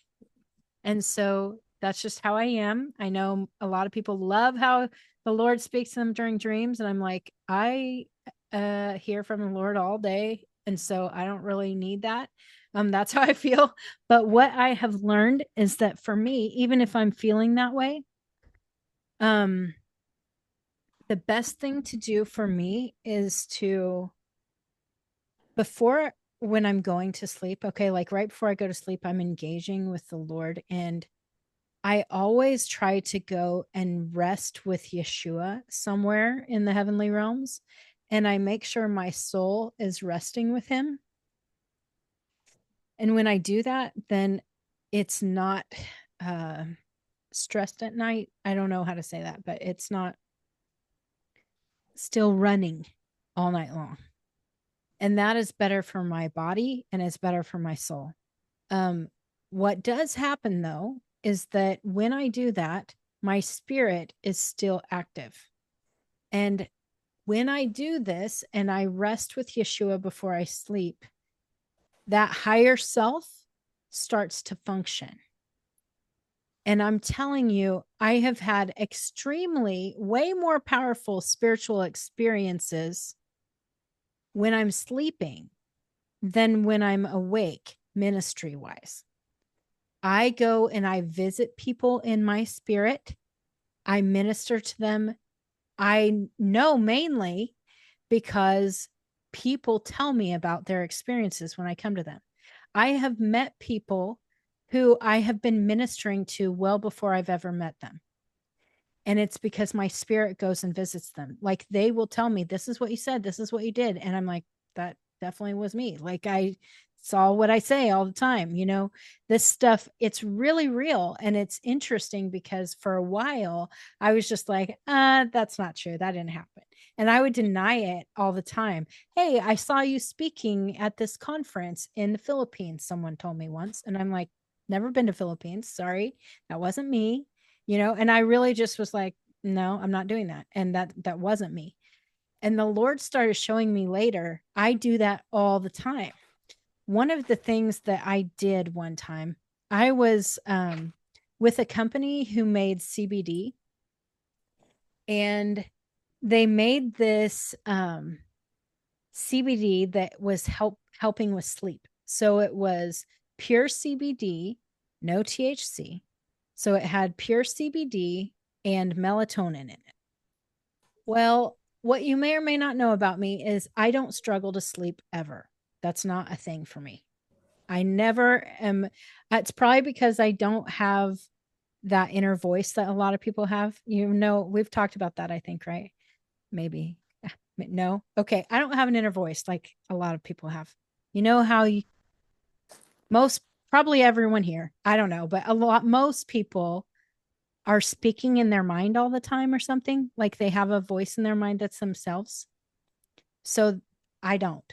And so that's just how I am. I know a lot of people love how the Lord speaks to them during dreams. And I'm like, I hear from the Lord all day. And so I don't really need that. That's how I feel. But what I have learned is that for me, even if I'm feeling that way, the best thing to do for me is to before, when I'm going to sleep, okay, like right before I go to sleep, I'm engaging with the Lord, and I always try to go and rest with Yeshua somewhere in the heavenly realms. And I make sure my soul is resting with him. And when I do that, then it's not stressed at night. I don't know how to say that, but it's not still running all night long. And that is better for my body and it's better for my soul. What does happen though is that when I do that, my spirit is still active. And when I do this and I rest with Yeshua before I sleep, that higher self starts to function. And I'm telling you, I have had extremely, way more powerful spiritual experiences when I'm sleeping than when I'm awake, ministry wise. I go and I visit people in my spirit. I minister to them. I know mainly because people tell me about their experiences when I come to them. I have met people who I have been ministering to well before I've ever met them. And it's because my spirit goes and visits them. Like they will tell me, this is what you said, this is what you did. And I'm like, that definitely was me. Like I saw what I say all the time. You know, this stuff, it's really real. And it's interesting because for a while I was just like, that's not true. That didn't happen. And I would deny it all the time. Hey, I saw you speaking at this conference in the Philippines, someone told me once. And I'm like, never been to Philippines. Sorry, that wasn't me. You know, and I really just was like, no, I'm not doing that. And that wasn't me. And the Lord started showing me later, I do that all the time. One of the things that I did one time, I was with a company who made CBD, and they made this CBD that was helping with sleep. So it was pure CBD, no THC. So it had pure CBD and melatonin in it. Well, what you may or may not know about me is I don't struggle to sleep ever. That's not a thing for me. I never am. It's probably because I don't have that inner voice that a lot of people have. You know, we've talked about that, I think, right? Maybe. No. Okay. I don't have an inner voice like a lot of people have. You know how most, probably everyone here, I don't know, but most people are speaking in their mind all the time or something. Like they have a voice in their mind that's themselves. So I don't.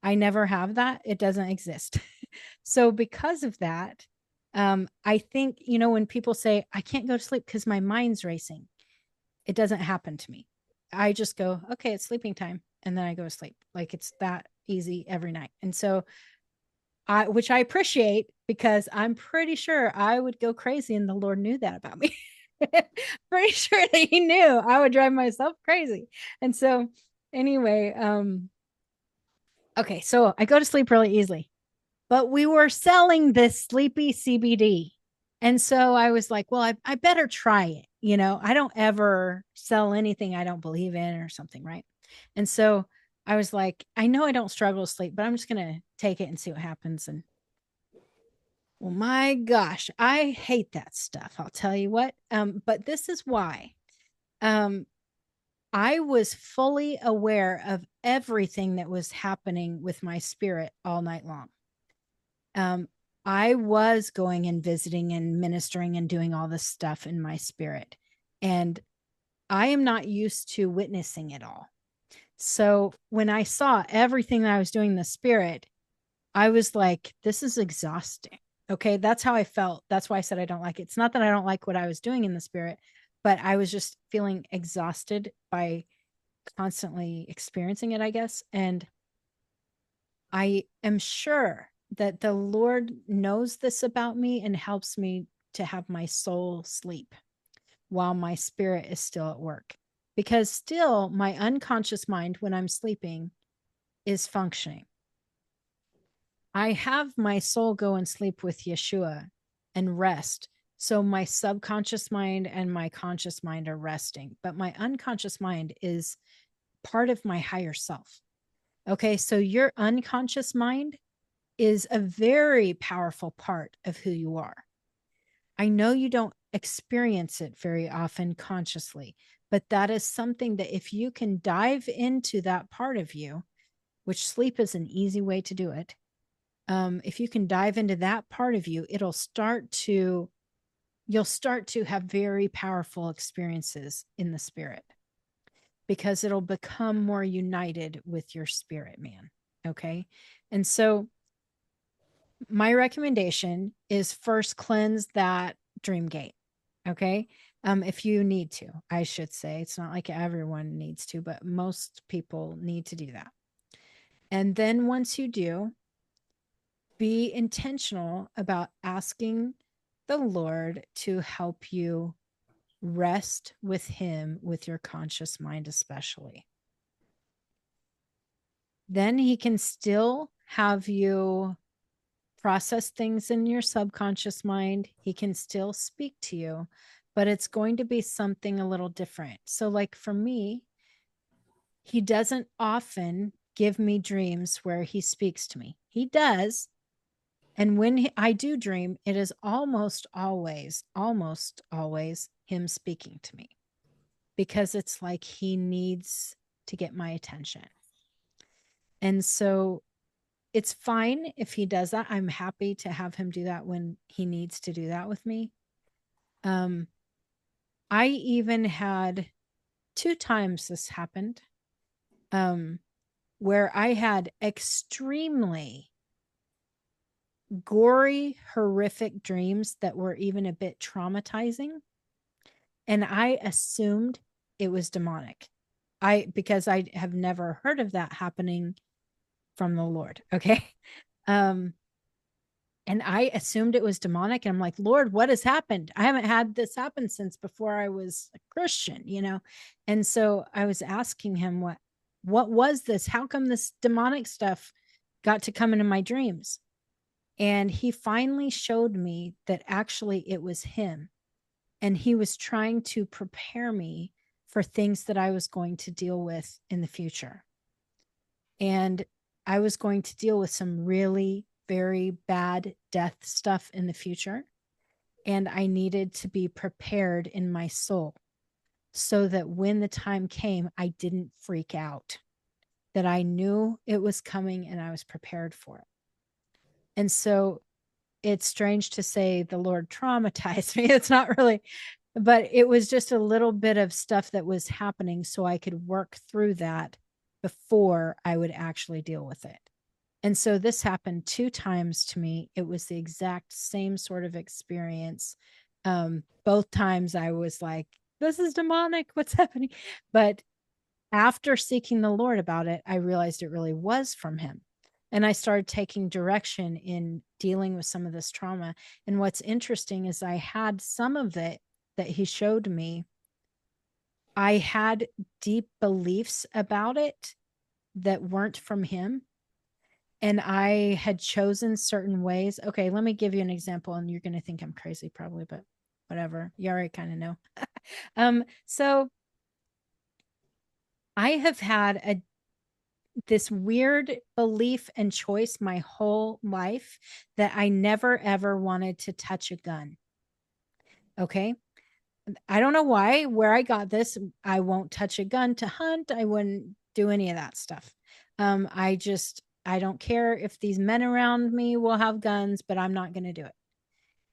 I never have that. It doesn't exist. So because of that, I think, you know, when people say, I can't go to sleep because my mind's racing, it doesn't happen to me. I just go, okay, it's sleeping time. And then I go to sleep. Like it's that easy every night. And so which I appreciate because I'm pretty sure I would go crazy and the Lord knew that about me. Pretty sure that he knew I would drive myself crazy. And so anyway, okay, so I go to sleep really easily, but we were selling this sleepy CBD. And so I was like, well, I better try it. You know, I don't ever sell anything I don't believe in or something, right? And so I was like, I know I don't struggle to sleep, but I'm just going to take it and see what happens. And well, my gosh, I hate that stuff. I'll tell you what. But this is why. I was fully aware of everything that was happening with my spirit all night long. I was going and visiting and ministering and doing all this stuff in my spirit. And I am not used to witnessing it all. So when I saw everything that I was doing in the spirit, I was like, this is exhausting. Okay. That's how I felt. That's why I said I don't like it. It's not that I don't like what I was doing in the spirit, but I was just feeling exhausted by constantly experiencing it, I guess. And I am sure that the Lord knows this about me and helps me to have my soul sleep while my spirit is still at work. Because still, my unconscious mind, when I'm sleeping, is functioning. I have my soul go and sleep with Yeshua and rest. So my subconscious mind and my conscious mind are resting, but my unconscious mind is part of my higher self. Okay. So your unconscious mind is a very powerful part of who you are. I know you don't experience it very often consciously, but that is something that if you can dive into that part of you, which sleep is an easy way to do it. If you can dive into that part of you, you'll start to have very powerful experiences in the spirit, because it'll become more united with your spirit, man. Okay. And so my recommendation is first cleanse that dream gate. Okay. If you need to, I should say, it's not like everyone needs to, but most people need to do that. And then once you do, be intentional about asking the Lord to help you rest with Him, with your conscious mind, especially. Then He can still have you process things in your subconscious mind. He can still speak to you, but it's going to be something a little different. So, like for me, He doesn't often give me dreams where He speaks to me. He does. And when I do dream, it is almost always Him speaking to me, because it's like He needs to get my attention. And so it's fine if He does that. I'm happy to have Him do that when He needs to do that with me. I even had 2 times this happened, where I had extremely gory, horrific dreams that were even a bit traumatizing. And I assumed it was demonic. Because I have never heard of that happening from the Lord. Okay. And I assumed it was demonic. And I'm like, Lord, what has happened? I haven't had this happen since before I was a Christian, you know? And so I was asking Him, what was this? How come this demonic stuff got to come into my dreams? And He finally showed me that actually it was Him. And He was trying to prepare me for things that I was going to deal with in the future. And I was going to deal with some really very bad death stuff in the future. And I needed to be prepared in my soul so that when the time came, I didn't freak out, that I knew it was coming and I was prepared for it. And so it's strange to say the Lord traumatized me. It's not really, but it was just a little bit of stuff that was happening so I could work through that before I would actually deal with it. And so this happened 2 times to me. It was the exact same sort of experience. Both times I was like, this is demonic. What's happening? But after seeking the Lord about it, I realized it really was from Him. And I started taking direction in dealing with some of this trauma. And what's interesting is I had some of it that He showed me. I had deep beliefs about it that weren't from Him. And I had chosen certain ways. Okay, let me give you an example, and you're going to think I'm crazy probably, but whatever. You already kind of know. So I have had this weird belief and choice my whole life that I never ever wanted to touch a gun. Okay. I don't know where I got this. I won't touch a gun to hunt. I wouldn't do any of that stuff. I don't care if these men around me will have guns, but I'm not going to do it.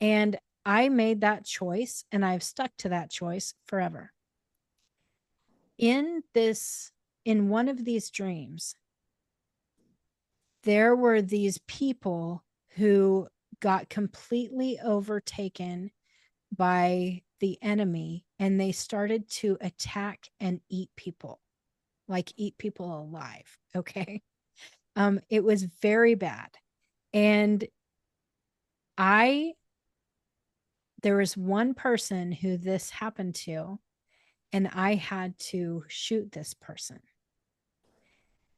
And I made that choice, and I've stuck to that choice forever. In one of these dreams, there were these people who got completely overtaken by the enemy, and they started to attack and eat people, like eat people alive. Okay. It was very bad. And there was one person who this happened to, and I had to shoot this person.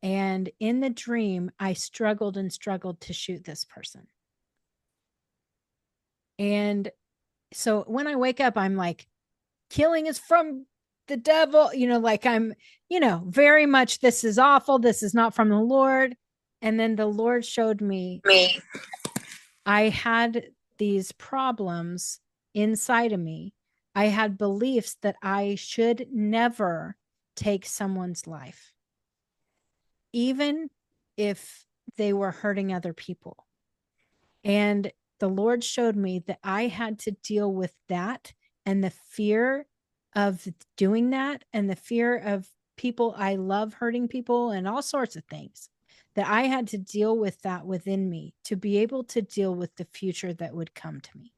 And in the dream, I struggled and struggled to shoot this person. And so when I wake up, I'm like, killing is from the devil, like I'm, very much, this is awful. This is not from the Lord. And then the Lord showed me I had these problems inside of me. I had beliefs that I should never take someone's life, even if they were hurting other people. And the Lord showed me that I had to deal with that and the fear of doing that and the fear of people I love hurting people and all sorts of things, that I had to deal with that within me to be able to deal with the future that would come to me.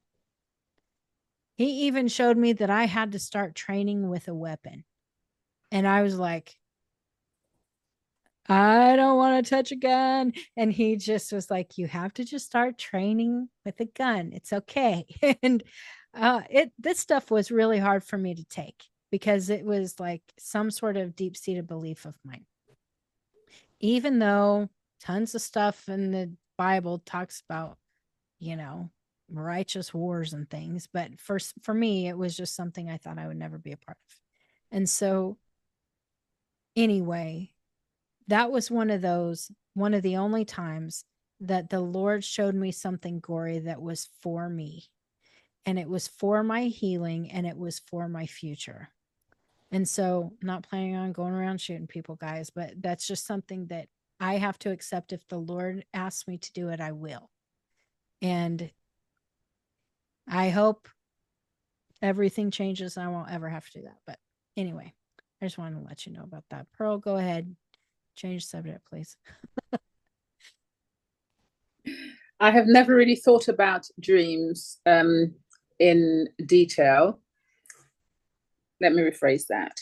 He even showed me that I had to start training with a weapon. And I was like, I don't want to touch a gun. And he just was like, you have to just start training with a gun. It's okay. And this stuff was really hard for me to take because it was like some sort of deep-seated belief of mine. Even though tons of stuff in the Bible talks about, righteous wars and things, but for me, it was just something I thought I would never be a part of. And so anyway, that was one of the only times that the Lord showed me something gory that was for me, and it was for my healing, and it was for my future. And so I'm not planning on going around shooting people, guys, but that's just something that I have to accept. If the Lord asks me to do it, I will. And I hope everything changes and I won't ever have to do that. But anyway, I just wanted to let you know about that. Pearl, go ahead. Change subject, please. I have never really thought about dreams in detail. Let me rephrase that.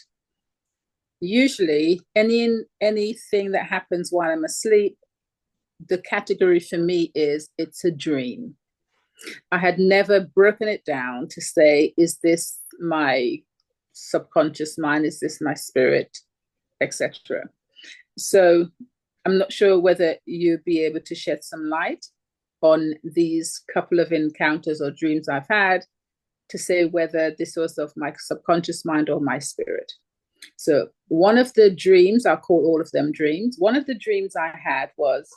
Usually, anything that happens while I'm asleep, the category for me is it's a dream. I had never broken it down to say, is this my subconscious mind? Is this my spirit, etc.? So I'm not sure whether you'd be able to shed some light on these couple of encounters or dreams I've had to say whether this was of my subconscious mind or my spirit. So one of the dreams, I'll call all of them dreams. One of the dreams I had was,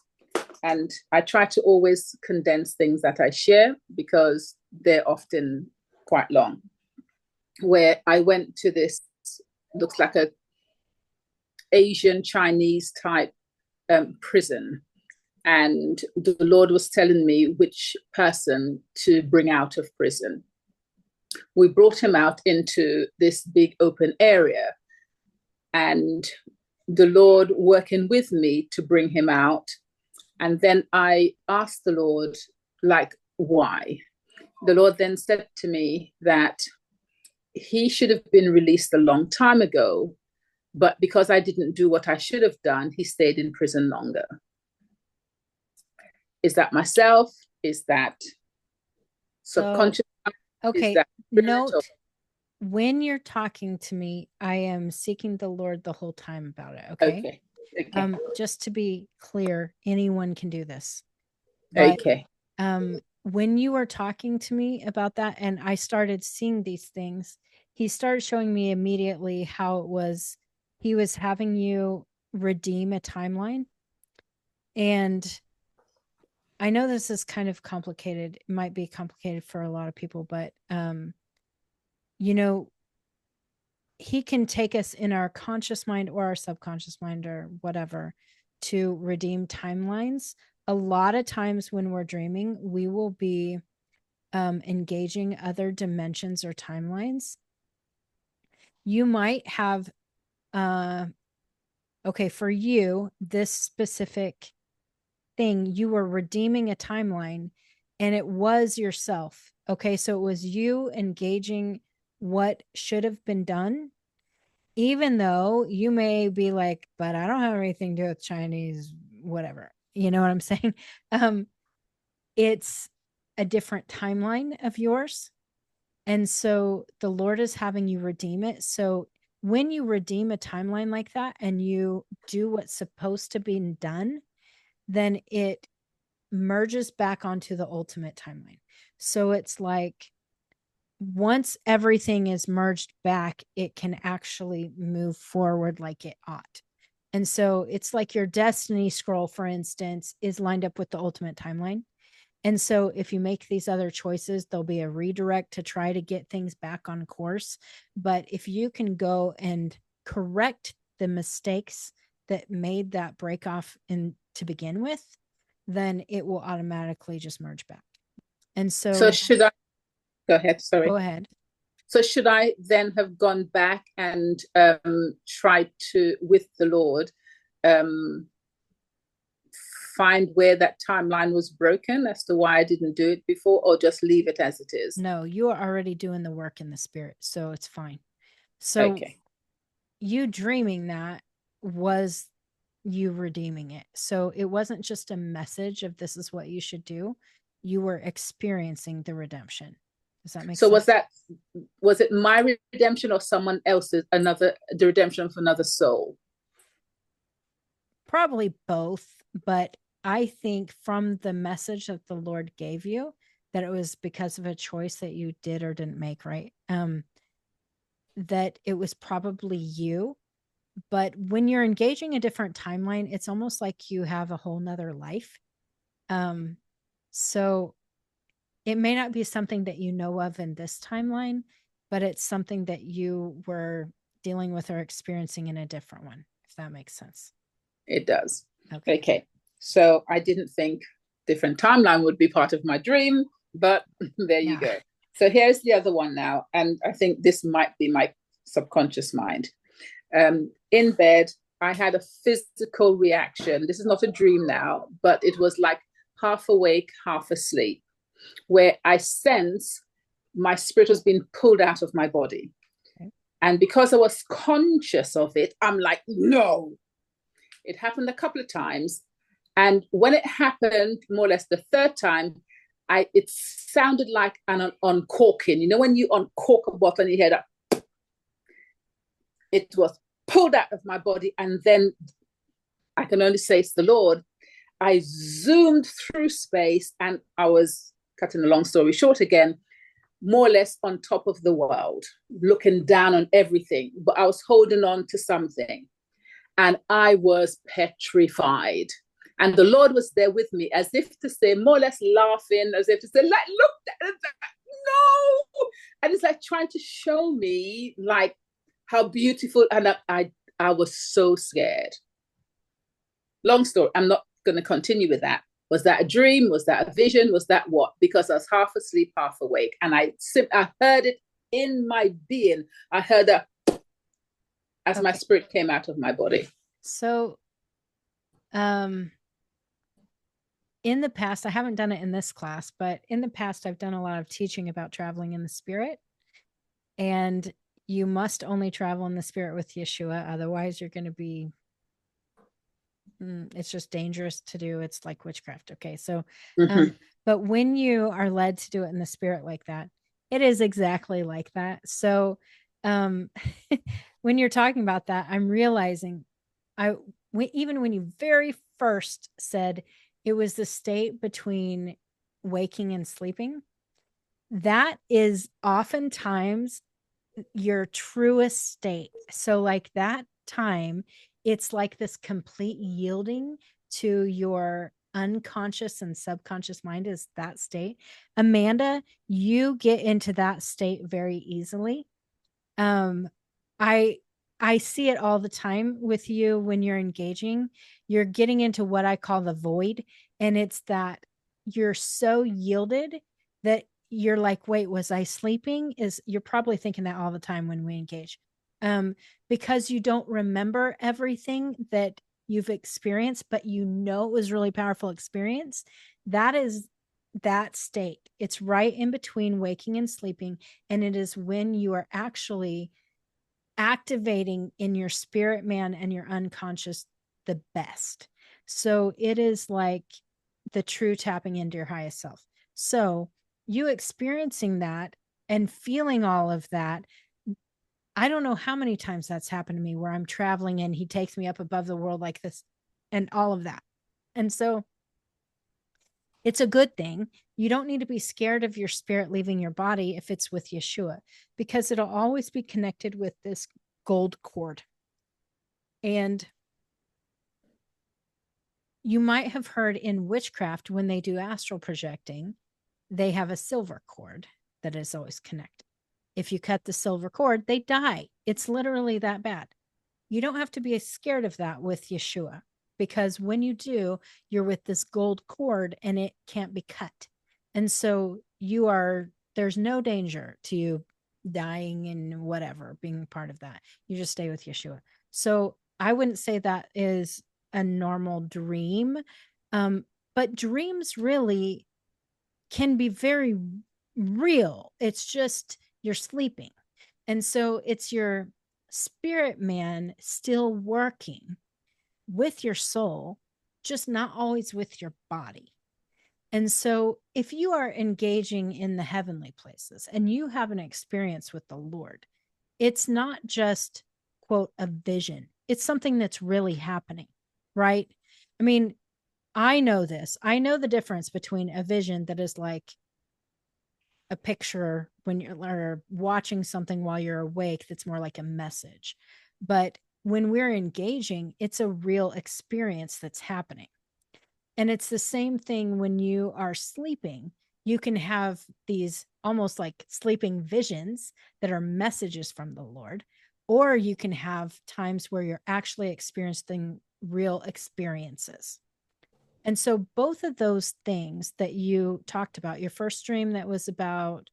and I try to always condense things that I share because they're often quite long, where I went to this, looks like a Asian Chinese type prison. And the Lord was telling me which person to bring out of prison. We brought him out into this big open area, and the Lord working with me to bring him out. And then I asked the Lord, like, why? The Lord then said to me that he should have been released a long time ago, but because I didn't do what I should have done, he stayed in prison longer. Is that myself? Is that subconscious? Okay, Is that note, when you're talking to me, I am seeking the Lord the whole time about it. Okay. Okay. Just to be clear, anyone can do this. But, okay. When you were talking to me about that, and I started seeing these things, he started showing me immediately how it was, he was having you redeem a timeline. And I know this is kind of complicated. It might be complicated for a lot of people, but, he can take us in our conscious mind or our subconscious mind or whatever to redeem timelines. A lot of times when we're dreaming, we will be engaging other dimensions or timelines. You might have, okay, for you, this specific thing, you were redeeming a timeline and it was yourself. Okay, so it was you engaging what should have been done, even though you may be like, but I don't have anything to do with Chinese, whatever. You know what I'm saying? It's a different timeline of yours. And so the Lord is having you redeem it. So when you redeem a timeline like that and you do what's supposed to be done, then it merges back onto the ultimate timeline. So it's like once everything is merged back, it can actually move forward like it ought. And so it's like your destiny scroll, for instance, is lined up with the ultimate timeline. And so if you make these other choices, there'll be a redirect to try to get things back on course. But if you can go and correct the mistakes that made that break off in to begin with, then it will automatically just merge back. And So so should I go ahead? Sorry. go ahead. So should I then have gone back and tried to, with the Lord, find where that timeline was broken as to why I didn't do it before, or just leave it as it is? No, you are already doing the work in the spirit, so it's fine. So Okay. you dreaming that was you redeeming it. So it wasn't just a message of this is what you should do. You were experiencing the redemption. Does that make So sense? was it my redemption or someone else's, the redemption of another soul? Probably both, but I think from the message that the Lord gave you that it was because of a choice that you did or didn't make, right? That it was probably you. But when you're engaging a different timeline, it's almost like you have a whole nother life. So it may not be something that you know of in this timeline, but it's something that you were dealing with or experiencing in a different one, if that makes sense. It does. Okay. Okay. So I didn't think different timeline would be part of my dream, but there you go. So here's the other one now. And I think this might be my subconscious mind. In bed, I had a physical reaction. This is not a dream now, but it was like half awake, half asleep, where I sense my spirit was being pulled out of my body. Okay. And because I was conscious of it, I'm like, no. It happened a couple of times. And when it happened, more or less the third time, it sounded like an uncorking. You know, when you uncork a bottle and you hear that, it was pulled out of my body. And then I can only say it's the Lord. I zoomed through space and I was, cutting a long story short again, more or less on top of the world, looking down on everything. But I was holding on to something. And I was petrified. And the Lord was there with me, as if to say, more or less laughing, as if to say, like, look, no. And it's like trying to show me, like, how beautiful. And I was so scared. Long story. I'm not going to continue with that. Was that a dream? Was that a vision? Was that what? Because I was half asleep, half awake. And I heard it in my being. I heard that as my spirit came out of my body. So, in the past, I haven't done it in this class, but in the past, I've done a lot of teaching about traveling in the spirit. And you must only travel in the spirit with Yeshua. Otherwise, you're going to be, it's just dangerous to do. It's like witchcraft. Okay. So, but when you are led to do it in the spirit like that, it is exactly like that. So, when you're talking about that, I'm realizing even when you very first said it was the state between waking and sleeping, that is oftentimes your truest state. So like that time, it's like this complete yielding to your unconscious and subconscious mind is that state. Amanda, you get into that state very easily. I see it all the time with you when you're engaging. You're getting into what I call the void. And it's that you're so yielded that you're like, wait, was I sleeping? You're probably thinking that all the time when we engage. Because you don't remember everything that you've experienced, but you know it was really powerful experience. That is that state. It's right in between waking and sleeping. And it is when you are actually activating in your spirit man and your unconscious the best. So it is like the true tapping into your highest self. So you experiencing that and feeling all of that. I don't know how many times that's happened to me where I'm traveling and he takes me up above the world like this and all of that. And so It's a good thing. You don't need to be scared of your spirit leaving your body if it's with Yeshua, because it'll always be connected with this gold cord. And you might have heard in witchcraft, when they do astral projecting, they have a silver cord that is always connected. If you cut the silver cord, they die. It's literally that bad. You don't have to be scared of that with Yeshua, because when you do, you're with this gold cord and it can't be cut. And so there's no danger to you dying and whatever, being part of that. You just stay with Yeshua. So I wouldn't say that is a normal dream. But dreams really can be very real. It's just you're sleeping. And so it's your spirit man still working with your soul, just not always with your body. And so if you are engaging in the heavenly places and you have an experience with the Lord, it's not just, quote, a vision. It's something that's really happening, right? I mean, I know this. I know the difference between a vision that is like a picture when you're watching something while you're awake that's more like a message. But when we're engaging, it's a real experience that's happening. And it's the same thing when you are sleeping. You can have these almost like sleeping visions that are messages from the Lord, or you can have times where you're actually experiencing real experiences. And so both of those things that you talked about, your first dream that was about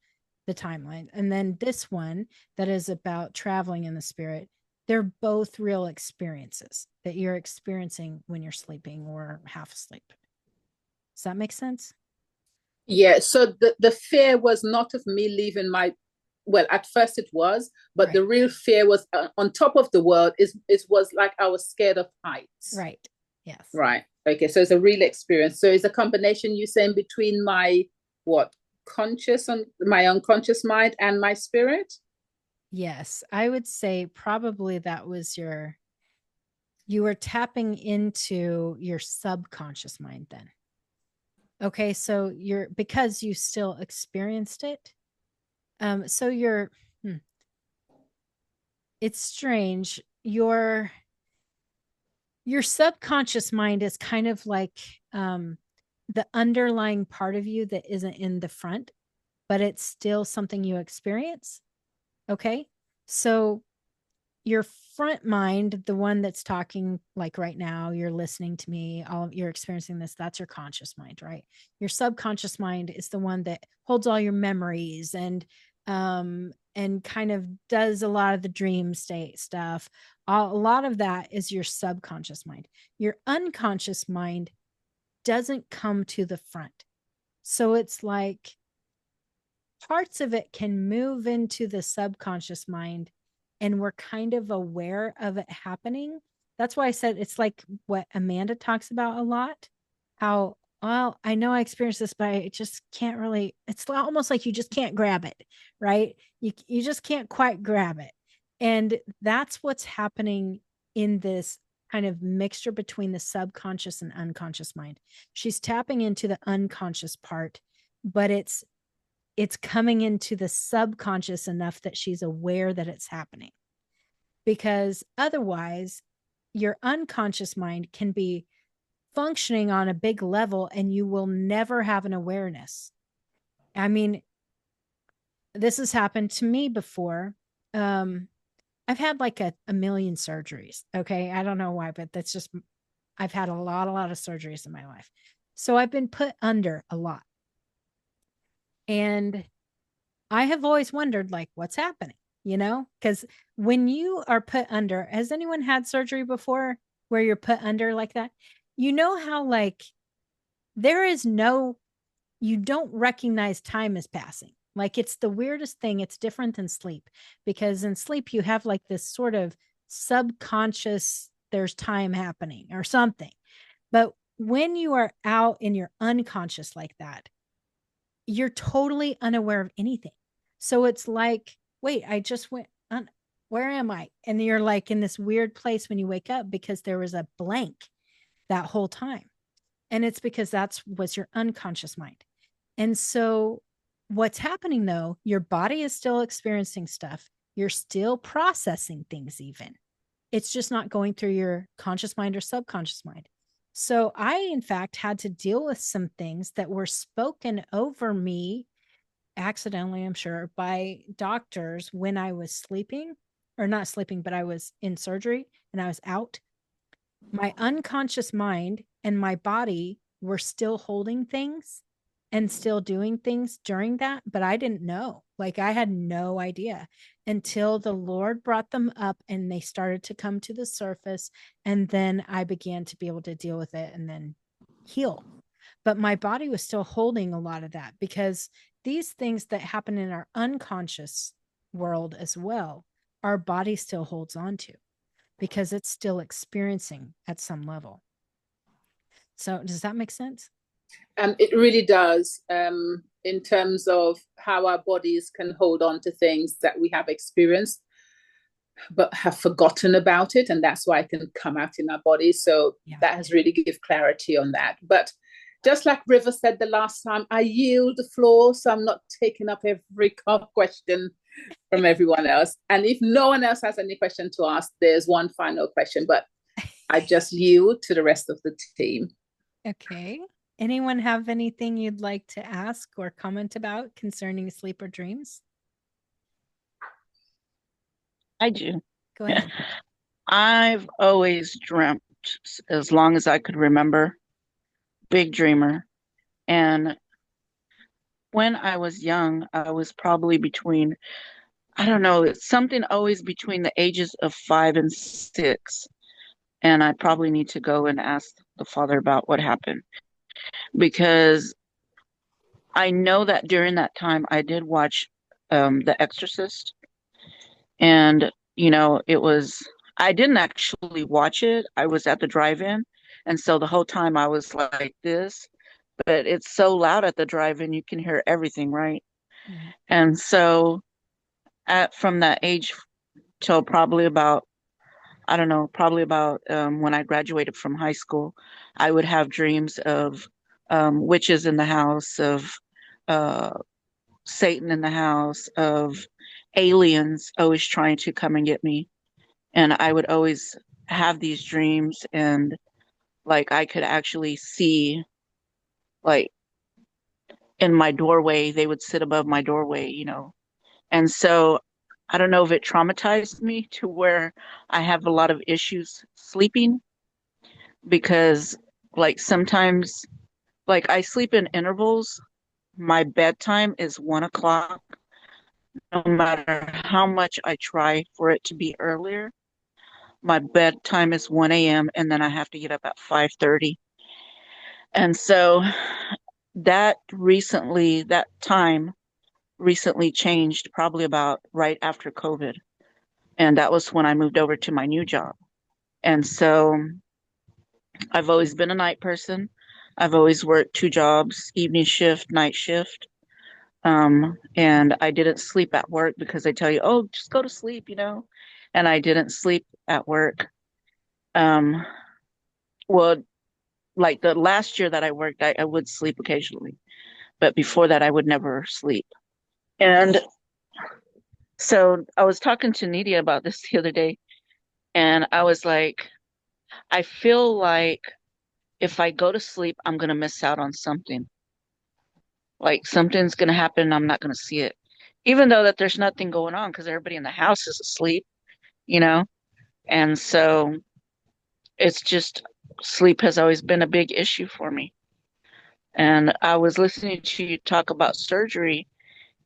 the timeline, and then this one that is about traveling in the spirit, they're both real experiences that you're experiencing when you're sleeping or half asleep. Does that make sense? Yeah. So the fear was not of me leaving my, well, at first it was, but Right. the real fear was on top of the world. It was like I was scared of heights. Right. Yes. Right. Okay. So it's a real experience. So it's a combination, you saying, between my conscious and my unconscious mind and my spirit? Yes. I would say probably that was you were tapping into your subconscious mind then. Okay. So because you still experienced it. So it's strange. Your subconscious mind is kind of like the underlying part of you that isn't in the front, but it's still something you experience. Okay. So your front mind, the one that's talking like right now, you're listening to me, you're experiencing this, that's your conscious mind, right? Your subconscious mind is the one that holds all your memories and kind of does a lot of the dream state stuff. A lot of that is your subconscious mind. Your unconscious mind doesn't come to the front. So it's like parts of it can move into the subconscious mind and we're kind of aware of it happening. That's why I said it's like what Amanda talks about a lot. How, well, I know I experienced this, but I just can't really, it's almost like you just can't grab it, right? You just can't quite grab it. And that's what's happening in this kind of mixture between the subconscious and unconscious mind. She's tapping into the unconscious part, but it's coming into the subconscious enough that she's aware that it's happening. Because otherwise, your unconscious mind can be functioning on a big level and you will never have an awareness. I mean, this has happened to me before. I've had like a million surgeries. Okay. I don't know why, but that's just, I've had a lot of surgeries in my life. So I've been put under a lot. And I have always wondered, like, what's happening, because when you are put under, has anyone had surgery before where you're put under like that? You know how, like, you don't recognize time as passing. Like, it's the weirdest thing. It's different than sleep, because in sleep, you have like this sort of subconscious, there's time happening or something. But when you are out in your unconscious like that, you're totally unaware of anything. So it's like, wait, I just went where am I? And you're like in this weird place when you wake up because there was a blank that whole time. And it's because that's was your unconscious mind. And so what's happening though, your body is still experiencing stuff. You're still processing things even. It's just not going through your conscious mind or subconscious mind. So I, in fact, had to deal with some things that were spoken over me accidentally, I'm sure, by doctors when I was sleeping, or not sleeping, but I was in surgery and I was out. My unconscious mind and my body were still holding things and still doing things during that, but I didn't know. Like I had no idea until the Lord brought them up and they started to come to the surface. And then I began to be able to deal with it and then heal. But my body was still holding a lot of that because these things that happen in our unconscious world as well, our body still holds on to because it's still experiencing at some level. So, does that make sense? It really does, in terms of how our bodies can hold on to things that we have experienced but have forgotten about it, and that's why it can come out in our bodies. So Yeah. that has really give clarity on that. But just like River said the last time, I yield the floor, so I'm not taking up every question from everyone else. And if no one else has any question to ask, there's one final question, but I just yield to the rest of the team. Okay. Anyone have anything you'd like to ask or comment about concerning sleep or dreams? I do. Go ahead. I've always dreamt as long as I could remember, big dreamer. And when I was young, I was probably between, I don't know, it's something always between the ages of 5 and 6. And I probably need to go and ask the Father about what happened because I know that during that time I did watch The Exorcist. And, it was, I didn't actually watch it. I was at the drive-in. And so the whole time I was like this, but it's so loud at the drive-in, you can hear everything, right? Mm-hmm. And so from that age till probably about, I don't know, probably about when I graduated from high school, I would have dreams of witches in the house, of uh, Satan in the house, of aliens always trying to come and get me. And I would always have these dreams, and like I could actually see, like in my doorway, they would sit above my doorway. And so I don't know if it traumatized me to where I have a lot of issues sleeping because, like, sometimes, like, I sleep in intervals. My bedtime is 1 o'clock, no matter how much I try for it to be earlier. My bedtime is 1 a.m. and then I have to get up at 5:30. And so that time recently changed probably about right after COVID. And that was when I moved over to my new job. And so I've always been a night person. I've always worked 2 jobs, evening shift, night shift. And I didn't sleep at work because they tell you, oh, just go to sleep. And I didn't sleep at work. Um, well, like the last year that I worked, I would sleep occasionally, but before that, I would never sleep. And so I was talking to Nidia about this the other day, and I was like, I feel like if I go to sleep, I'm going to miss out on something. Like something's going to happen, and I'm not going to see it. Even though that there's nothing going on because everybody in the house is asleep, you know? And so it's just sleep has always been a big issue for me. And I was listening to you talk about surgery,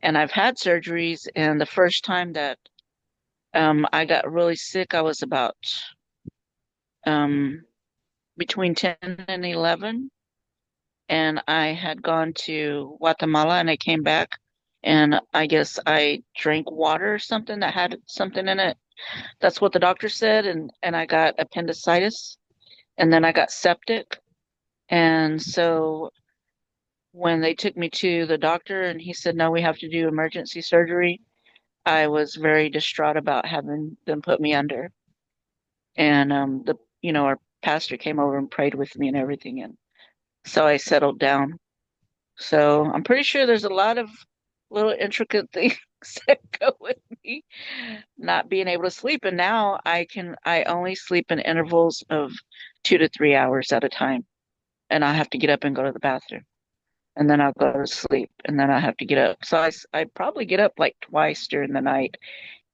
and I've had surgeries, and the first time that I got really sick, I was about um, between 10 and 11, and I had gone to Guatemala, and I came back, and I guess I drank water or something that had something in it. That's what the doctor said, and I got appendicitis, and then I got septic. And so when they took me to the doctor and he said, no, we have to do emergency surgery, I was very distraught about having them put me under. And our pastor came over and prayed with me and everything. And So I settled down. So I'm pretty sure there's a lot of little intricate things that go with me not being able to sleep. And now I only sleep in intervals of 2 to 3 hours at a time. And I have to get up and go to the bathroom. And then I'll go to sleep. And then I have to get up. So I probably get up like twice during the night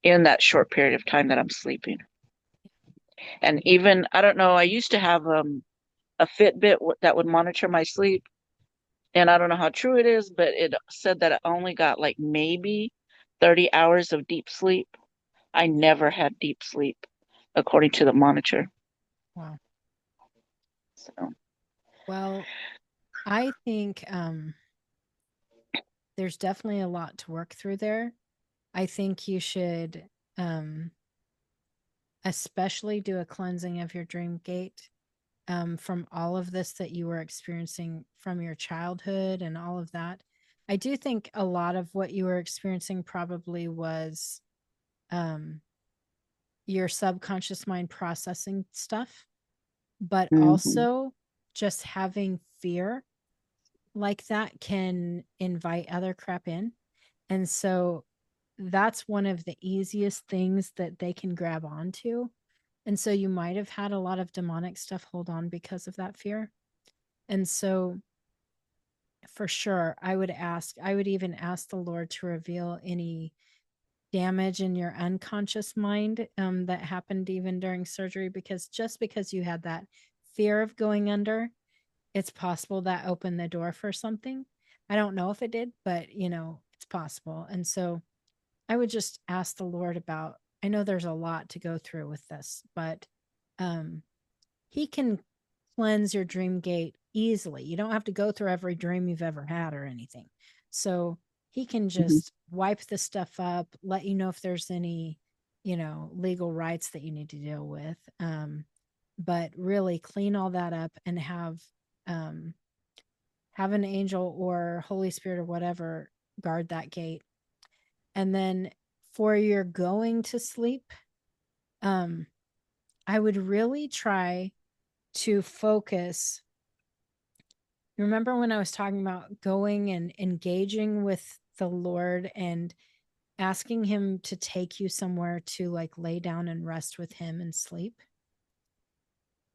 in that short period of time that I'm sleeping. And even, I don't know, I used to have a Fitbit that would monitor my sleep. And I don't know how true it is, but it said that I only got like maybe 30 hours of deep sleep. I never had deep sleep, according to the monitor. Wow. So, Well, I think there's definitely a lot to work through there. I think you should especially do a cleansing of your dream gate from all of this that you were experiencing from your childhood and all of that. I do think a lot of what you were experiencing probably was um, your subconscious mind processing stuff, but mhm. also just having fear like that can invite other crap in. And so that's one of the easiest things that they can grab onto. And so you might have had a lot of demonic stuff hold on because of that fear. And so for sure, I would even ask the Lord to reveal any damage in your unconscious mind that happened even during surgery, because just because you had that fear of going under, it's possible that opened the door for something. I don't know if it did, but it's possible. And so I would just ask the Lord about, I know there's a lot to go through with this, but um he can cleanse your dream gate easily. You don't have to go through every dream you've ever had or anything. So he can Mhm. just wipe the stuff up, let you know if there's any, legal rights that you need to deal with. But really clean all that up and um, have an angel or Holy Spirit or whatever guard that gate. And then for your going to sleep, um, I would really try to focus. Remember when I was talking about going and engaging with the Lord and asking him to take you somewhere to like lay down and rest with him and sleep?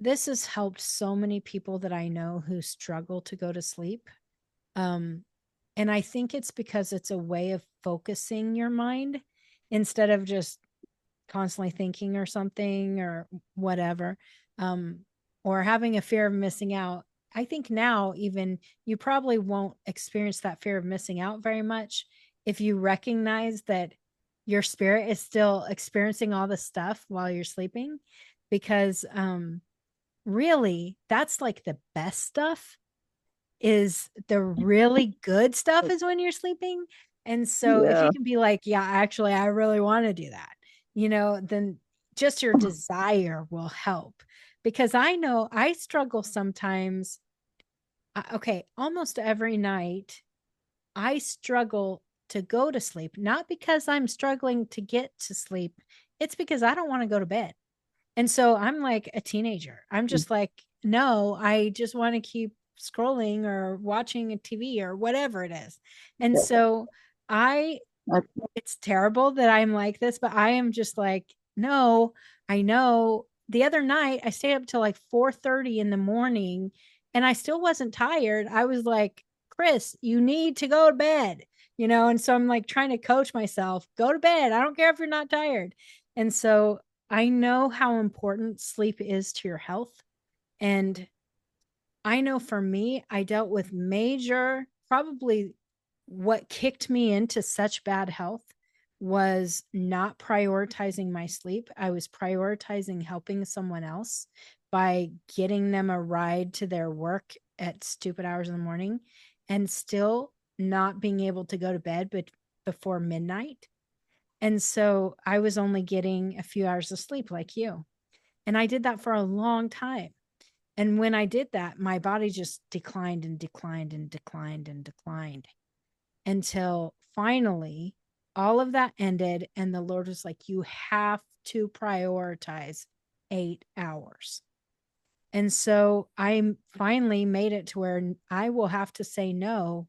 This has helped so many people that I know who struggle to go to sleep. Um, and I think it's because it's a way of focusing your mind instead of just constantly thinking or something or whatever, um, or having a fear of missing out. I think now, even you probably won't experience that fear of missing out very much if you recognize that your spirit is still experiencing all this stuff while you're sleeping, because really, that's like the best stuff. Is the really good stuff is when you're sleeping. And so if Yeah. you can be like, yeah, actually, I really want to do that, then just your desire will help. Because I know I struggle sometimes. Okay, almost every night, I struggle to go to sleep, not because I'm struggling to get to sleep. It's because I don't want to go to bed. And so I'm like a teenager. I'm just like, no, I just want to keep scrolling or watching a TV or whatever it is. And so I, it's terrible that I'm like this, but I am just like, no, I know. The other night I stayed up till like 4:30 in the morning and I still wasn't tired. I was like, Chris, you need to go to bed, and so I'm like trying to coach myself, go to bed. I don't care if you're not tired. And so I know how important sleep is to your health. And I know for me, I dealt with major, probably what kicked me into such bad health was not prioritizing my sleep. I was prioritizing helping someone else by getting them a ride to their work at stupid hours in the morning and still not being able to go to bed but before midnight. And so I was only getting a few hours of sleep like you. And I did that for a long time. And when I did that, my body just declined and declined and declined and declined until finally all of that ended. And the Lord was like, you have to prioritize 8 hours. And so I finally made it to where I will have to say no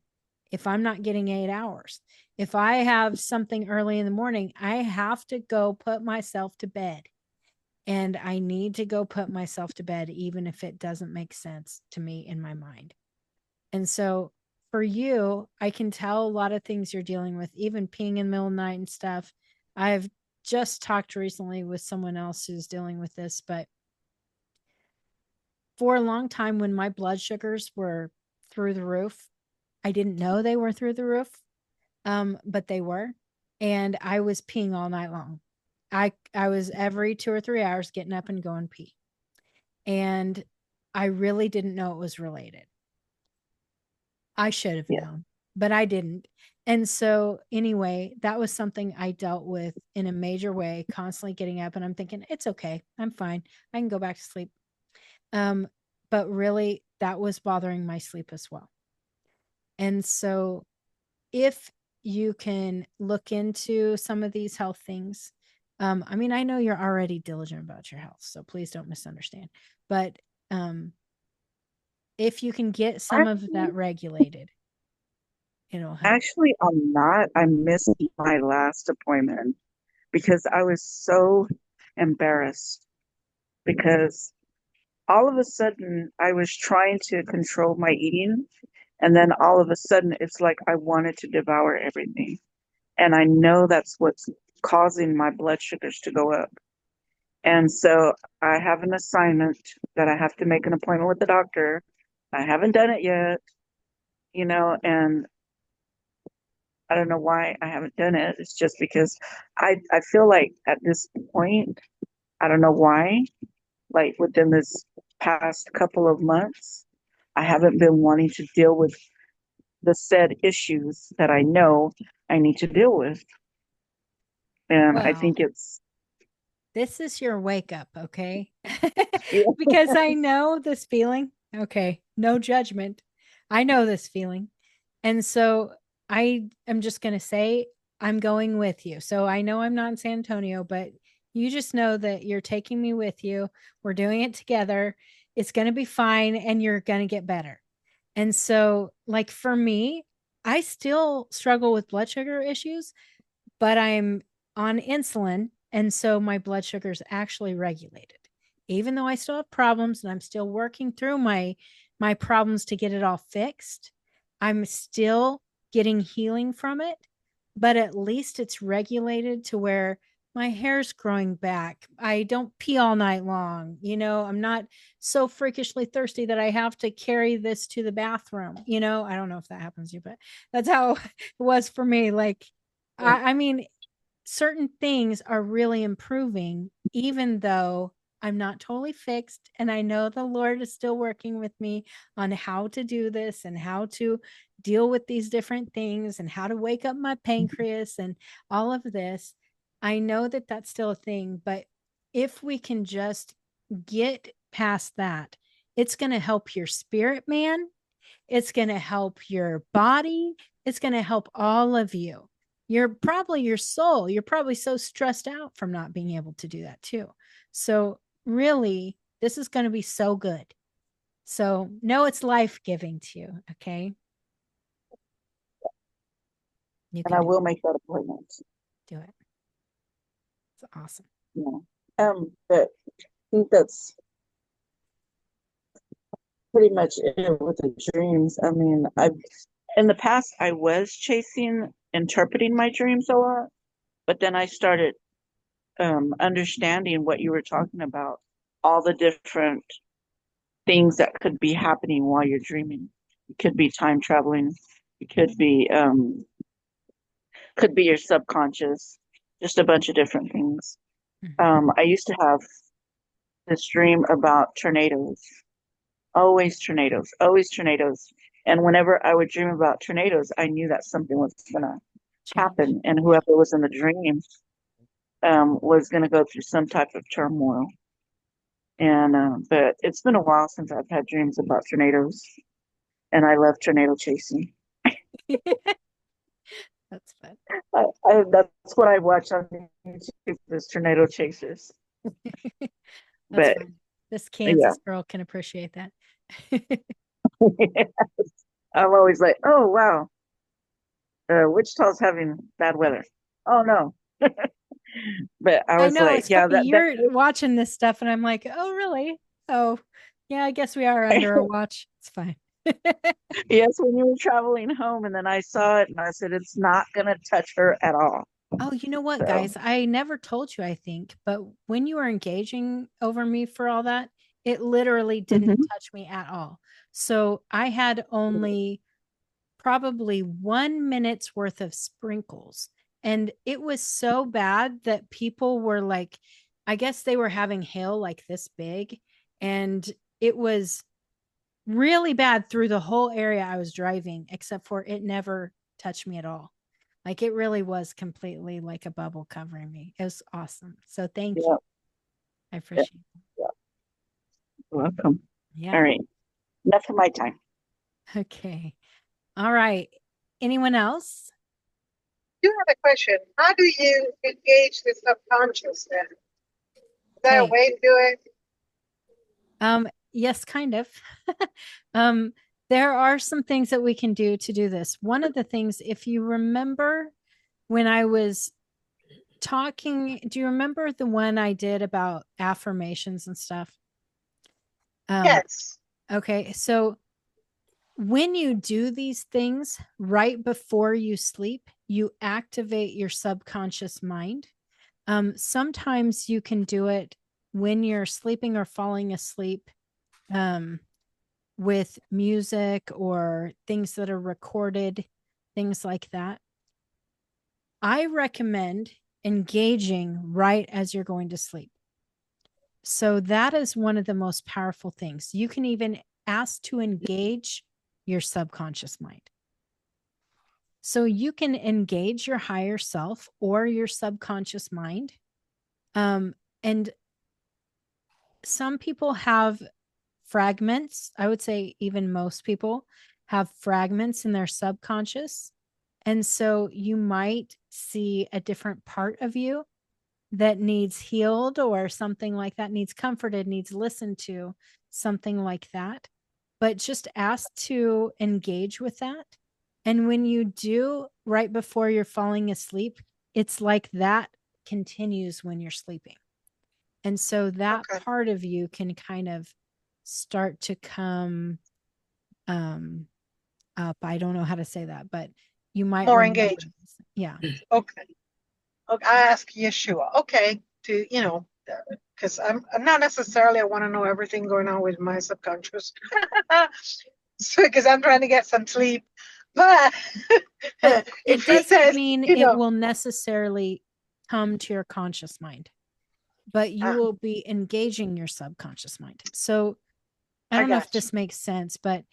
if I'm not getting 8 hours. If I have something early in the morning, I have to go put myself to bed. And I need to go put myself to bed, even if it doesn't make sense to me in my mind. And so for you, I can tell a lot of things you're dealing with, even peeing in the middle of the night and stuff. I've just talked recently with someone else who's dealing with this, but for a long time when my blood sugars were through the roof, I didn't know they were through the roof, but they were. And I was peeing all night long. I was every 2 or 3 hours getting up and going pee. And I really didn't know it was related. I should have known, but I didn't. And so, anyway, that was something I dealt with in a major way, constantly getting up. And I'm thinking, it's okay. I'm fine. I can go back to sleep. Um, but really, that was bothering my sleep as well. And so, if you can look into some of these health things, I mean, I know you're already diligent about your health, so please don't misunderstand. But if you can get some of that regulated, it'll help. Actually, I'm not. I missed my last appointment because I was so embarrassed because all of a sudden I was trying to control my eating, and then all of a sudden it's like I wanted to devour everything. And I know that's what's causing my blood sugars to go up. And so I have an assignment that I have to make an appointment with the doctor. I haven't done it yet, and I don't know why I haven't done it. It's just because I feel like at this point, I don't know why, like within this past couple of months, I haven't been wanting to deal with the said issues that I know I need to deal with. And I Well, think it's, this is your wake up, okay? yeah. Because I know this feeling. Okay, no judgment. I know this feeling. And so I am just going to say I'm going with you. So I know I'm not in San Antonio, but you just know that you're taking me with you. We're doing it together. It's going to be fine and you're going to get better. And so, like for me, I still struggle with blood sugar issues, but I'm on insulin. And so my blood sugar is actually regulated. Even though I still have problems and I'm still working through my problems to get it all fixed, I'm still getting healing from it, but at least it's regulated to where my hair's growing back. I don't pee all night long. I'm not so freakishly thirsty that I have to carry this to the bathroom. I don't know if that happens to you, but that's how it was for me. Like, I mean, certain things are really improving, even though I'm not totally fixed. And I know the Lord is still working with me on how to do this and how to deal with these different things and how to wake up my pancreas and all of this. I know that that's still a thing, but if we can just get past that, it's going to help your spirit, man. It's going to help your body. It's going to help all of you. You're probably your soul. You're probably so stressed out from not being able to do that too. So, really, this is going to be so good. So, know it's life giving to you. Okay. You And can I do will it. make that appointment. Do it. It's awesome. Yeah. But I think that's pretty much it with the dreams. I mean, in the past I was chasing interpreting my dreams a lot, but then I started understanding what you were talking about, all the different things that could be happening while you're dreaming. It could be time traveling. It could be your subconscious, just a bunch of different things. Mhm. I used to have this dream about tornadoes, always tornadoes. And whenever I would dream about tornadoes, I knew that something was gonna Change. happen, and whoever was in the dream was gonna go through some type of turmoil. And but it's been a while since I've had dreams about tornadoes, and I love tornado chasing. That's fun. That's what I watch on YouTube is tornado chasers. That's But fun. This Yeah. Kansas girl can appreciate that. I'm always like, oh wow, Wichita's having bad weather. Oh no. But I I was know like, it's yeah, funny. that You're watching this stuff, and I'm like, oh, really? Oh, yeah. I guess we are under a watch. It's fine. yes, when you were traveling home, and then I saw it, and I said, it's not gonna touch her at all. Oh, you know what, So guys? I never told you, I think, but when you were engaging over me for all that, it literally didn't mhm. touch me at all. So I had only probably 1 minute's worth of sprinkles. And it was so bad that people were like, I guess they were having hail like this big. And it was really bad through the whole area I was driving, except for it never touched me at all. Like it really was completely like a bubble covering me. It was awesome. So thank you. Yeah, I yeah, appreciate it. yeah. Welcome. All Yeah. right, enough of my time. Okay. All right. Anyone else? Do have a question. How do you engage the subconscious then? Is there a Okay. way to do it? Yes, kind of. um, there are some things that we can do to do this. One of the things, if you remember when I was talking, do you remember the one I did about affirmations and stuff? Yes. Okay, so when you do these things right before you sleep, you activate your subconscious mind. Sometimes you can do it when you're sleeping or falling asleep, with music or things that are recorded, things like that. I recommend engaging right as you're going to sleep. So that is one of the most powerful things. You can even ask to engage your subconscious mind. So you can engage your higher self or your subconscious mind. And some people have fragments. I would say even most people have fragments in their subconscious. And so you might see a different part of you that needs healed or something like that, needs comforted, needs listened to, something like that. But just ask to engage with that. And when you do right before you're falling asleep, it's like that continues when you're sleeping. And so that Okay. part of you can kind of start to come up. I don't know how to say that, but you might More remember engaged. this. Yeah. Okay. Okay. I ask Yeshua. Okay. Because I'm not necessarily I want to know everything going on with my subconscious. So because I'm trying to get some sleep. But But it if he doesn't says, mean it will necessarily come to your conscious mind, but you will be engaging your subconscious mind. So I I don't know if got you. this makes sense, but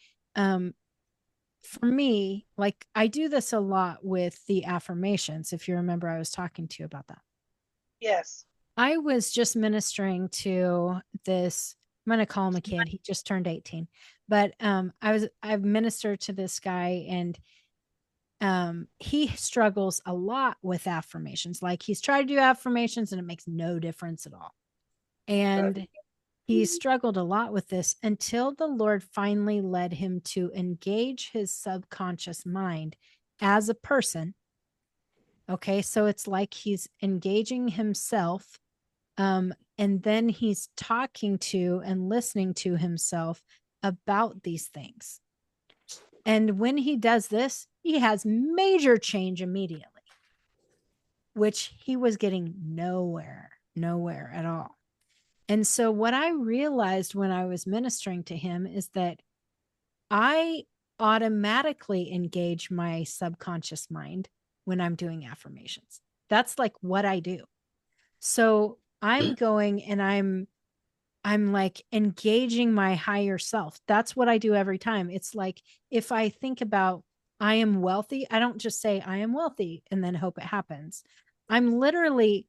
for me, like I do this a lot with the affirmations. If you remember, I was talking to you about that. Yes. I was just ministering to this, I'm going to call him a kid. He just turned 18. But I've ministered to this guy, and he struggles a lot with affirmations. Like he's tried to do affirmations and it makes no difference at all. And he struggled a lot with this until the Lord finally led him to engage his subconscious mind as a person. Okay, so it's like he's engaging himself, and then he's talking to and listening to himself about these things. And when he does this, he has major change immediately, which he was getting nowhere at all. And so, what I realized when I was ministering to him is that I automatically engage my subconscious mind when I'm doing affirmations. That's like what I do. So, I'm going and I'm like engaging my higher self. That's what I do every time. It's like if I think about I am wealthy, I don't just say I am wealthy and then hope it happens. I'm literally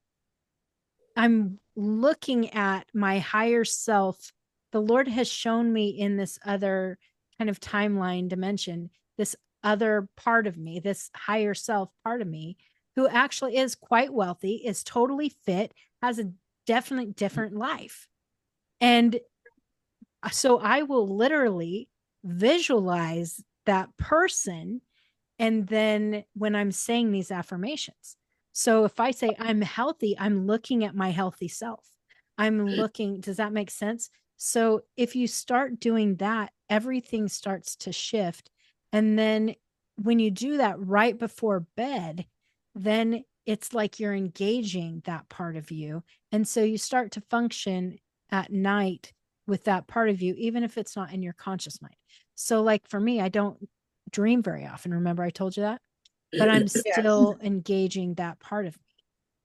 I'm looking at my higher self. The Lord has shown me in this other kind of timeline dimension, this other part of me, this higher self part of me, who actually is quite wealthy, is totally fit, has a definitely different life. And So I will literally visualize that person. And then when I'm saying these affirmations, so if I say I'm healthy, I'm looking at my healthy self. I'm looking, does that make sense? So if you start doing that, everything starts to shift. And then when you do that right before bed, then it's like you're engaging that part of you. And so you start to function at night with that part of you, even if it's not in your conscious mind. So, like for me, I don't dream very often. Remember, I told you that? But I'm Yes. still engaging that part of me.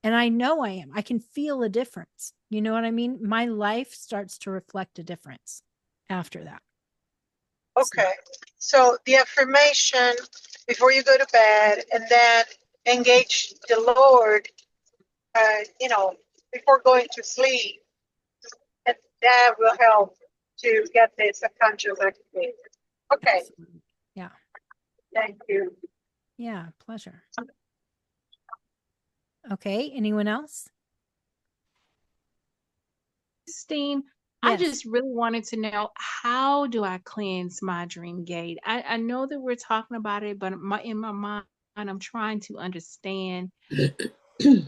And I know I am. I can feel a difference. You know what I mean? My life starts to reflect a difference after that. Okay. So the affirmation before you go to bed, and then engage the Lord, you know, before going to sleep, and that will help to get this subconscious activated. Okay. Absolutely. Yeah. Thank you. Yeah. Pleasure. Okay. Anyone else? Christine, I Yes. just really wanted to know, how do I cleanse my dream gate? I know that we're talking about it, but in my mind, I'm trying to understand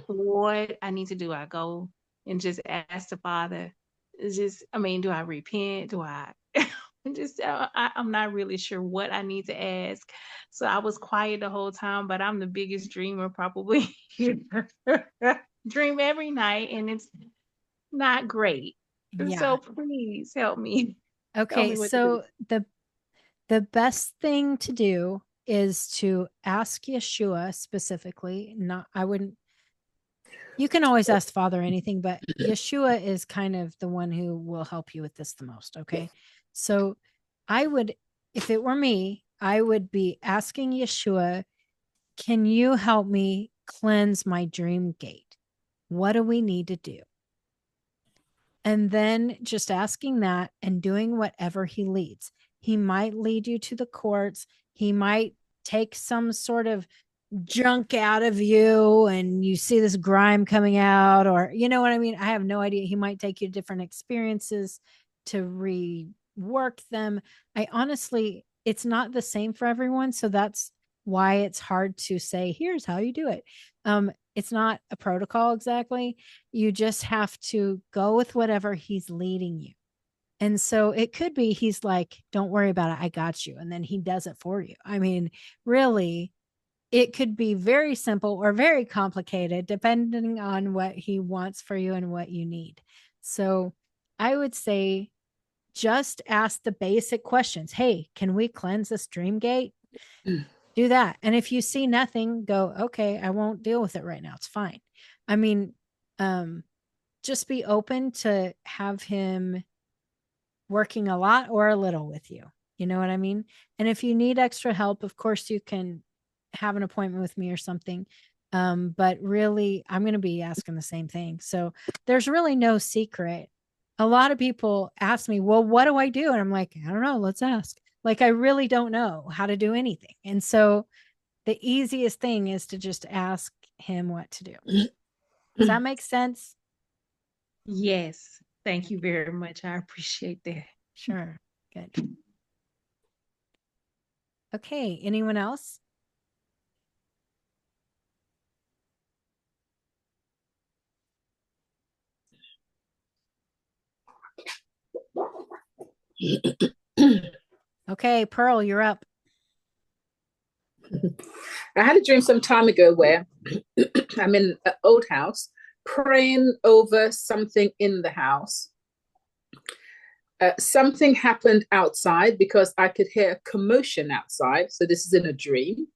what I need to do. I go and just ask the Father. It's just, I mean, do I repent? Do I? I'm not really sure what I need to ask. So I was quiet the whole time, but I'm the biggest dreamer probably. Dream every night, and it's not great. Yeah. So please help me. Tell Okay. me what to do. So the best thing to do is to ask Yeshua specifically. Not, I wouldn't, you can always ask Father anything, but Yeshua is kind of the one who will help you with this the most. Okay. So I would, if it were me, I would be asking Yeshua, can you help me cleanse my dream gate? What do we need to do? And then just asking that and doing whatever he leads. He might lead you to the courts. He might take some sort of junk out of you and you see this grime coming out, or you know what I mean? I have no idea. He might take you to different experiences to rework them. I honestly, it's not the same for everyone. So that's why it's hard to say, here's how you do it. It's not a protocol exactly. You just have to go with whatever he's leading you. And so it could be he's like, don't worry about it. I got you. And then he does it for you. I mean, really, it could be very simple or very complicated, depending on what he wants for you and what you need. So I would say just ask the basic questions. Hey, can we cleanse this dream gate? Do that. And if you see nothing, go, okay, I won't deal with it right now. It's fine. I mean, just be open to have him working a lot or a little with you. You know what I mean? And if you need extra help, of course, you can have an appointment with me or something. But really, I'm going to be asking the same thing. So there's really no secret. A lot of people ask me, well, what do I do? And I'm like, I don't know. Let's ask. Like, I really don't know how to do anything. And so the easiest thing is to just ask him what to do. Does that make sense? Yes. Thank you very much. I appreciate that. Sure. Good. Okay. Anyone else? Okay, Pearl, you're up. I had a dream some time ago where I'm in an old house praying over something in the house. Something happened outside because I could hear a commotion outside. So this is in a dream.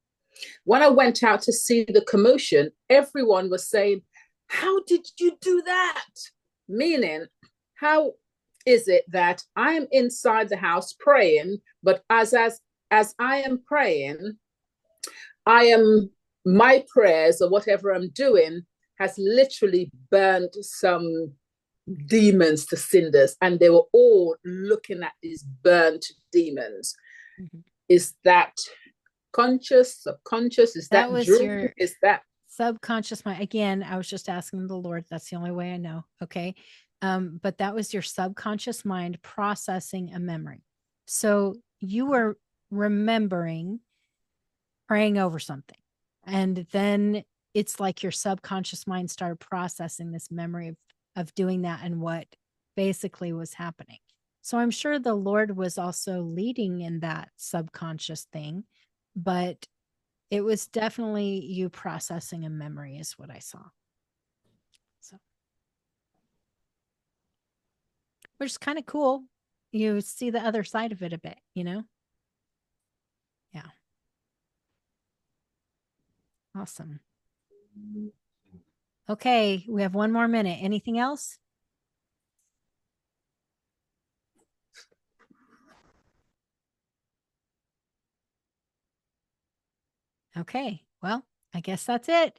When I went out to see the commotion, everyone was saying, how did you do that? Meaning, how is it that I am inside the house praying, but as I am praying, I am my prayers or whatever I'm doing has literally burned some demons to cinders, and they were all looking at these burnt demons. Mm-hmm. Is that conscious, subconscious? Is that was dream? Your is that subconscious mind? Again, I was just asking the Lord. That's the only way I know. Okay. But that was your subconscious mind processing a memory. So you were remembering praying over something. And then it's like your subconscious mind started processing this memory of doing that and what basically was happening. So I'm sure the Lord was also leading in that subconscious thing, but it was definitely you processing a memory, is what I saw. So, which is kind of cool. You see the other side of it a bit, you know? Yeah. Awesome. Okay, we have 1 more minute. Anything else? Okay, well, I guess that's it.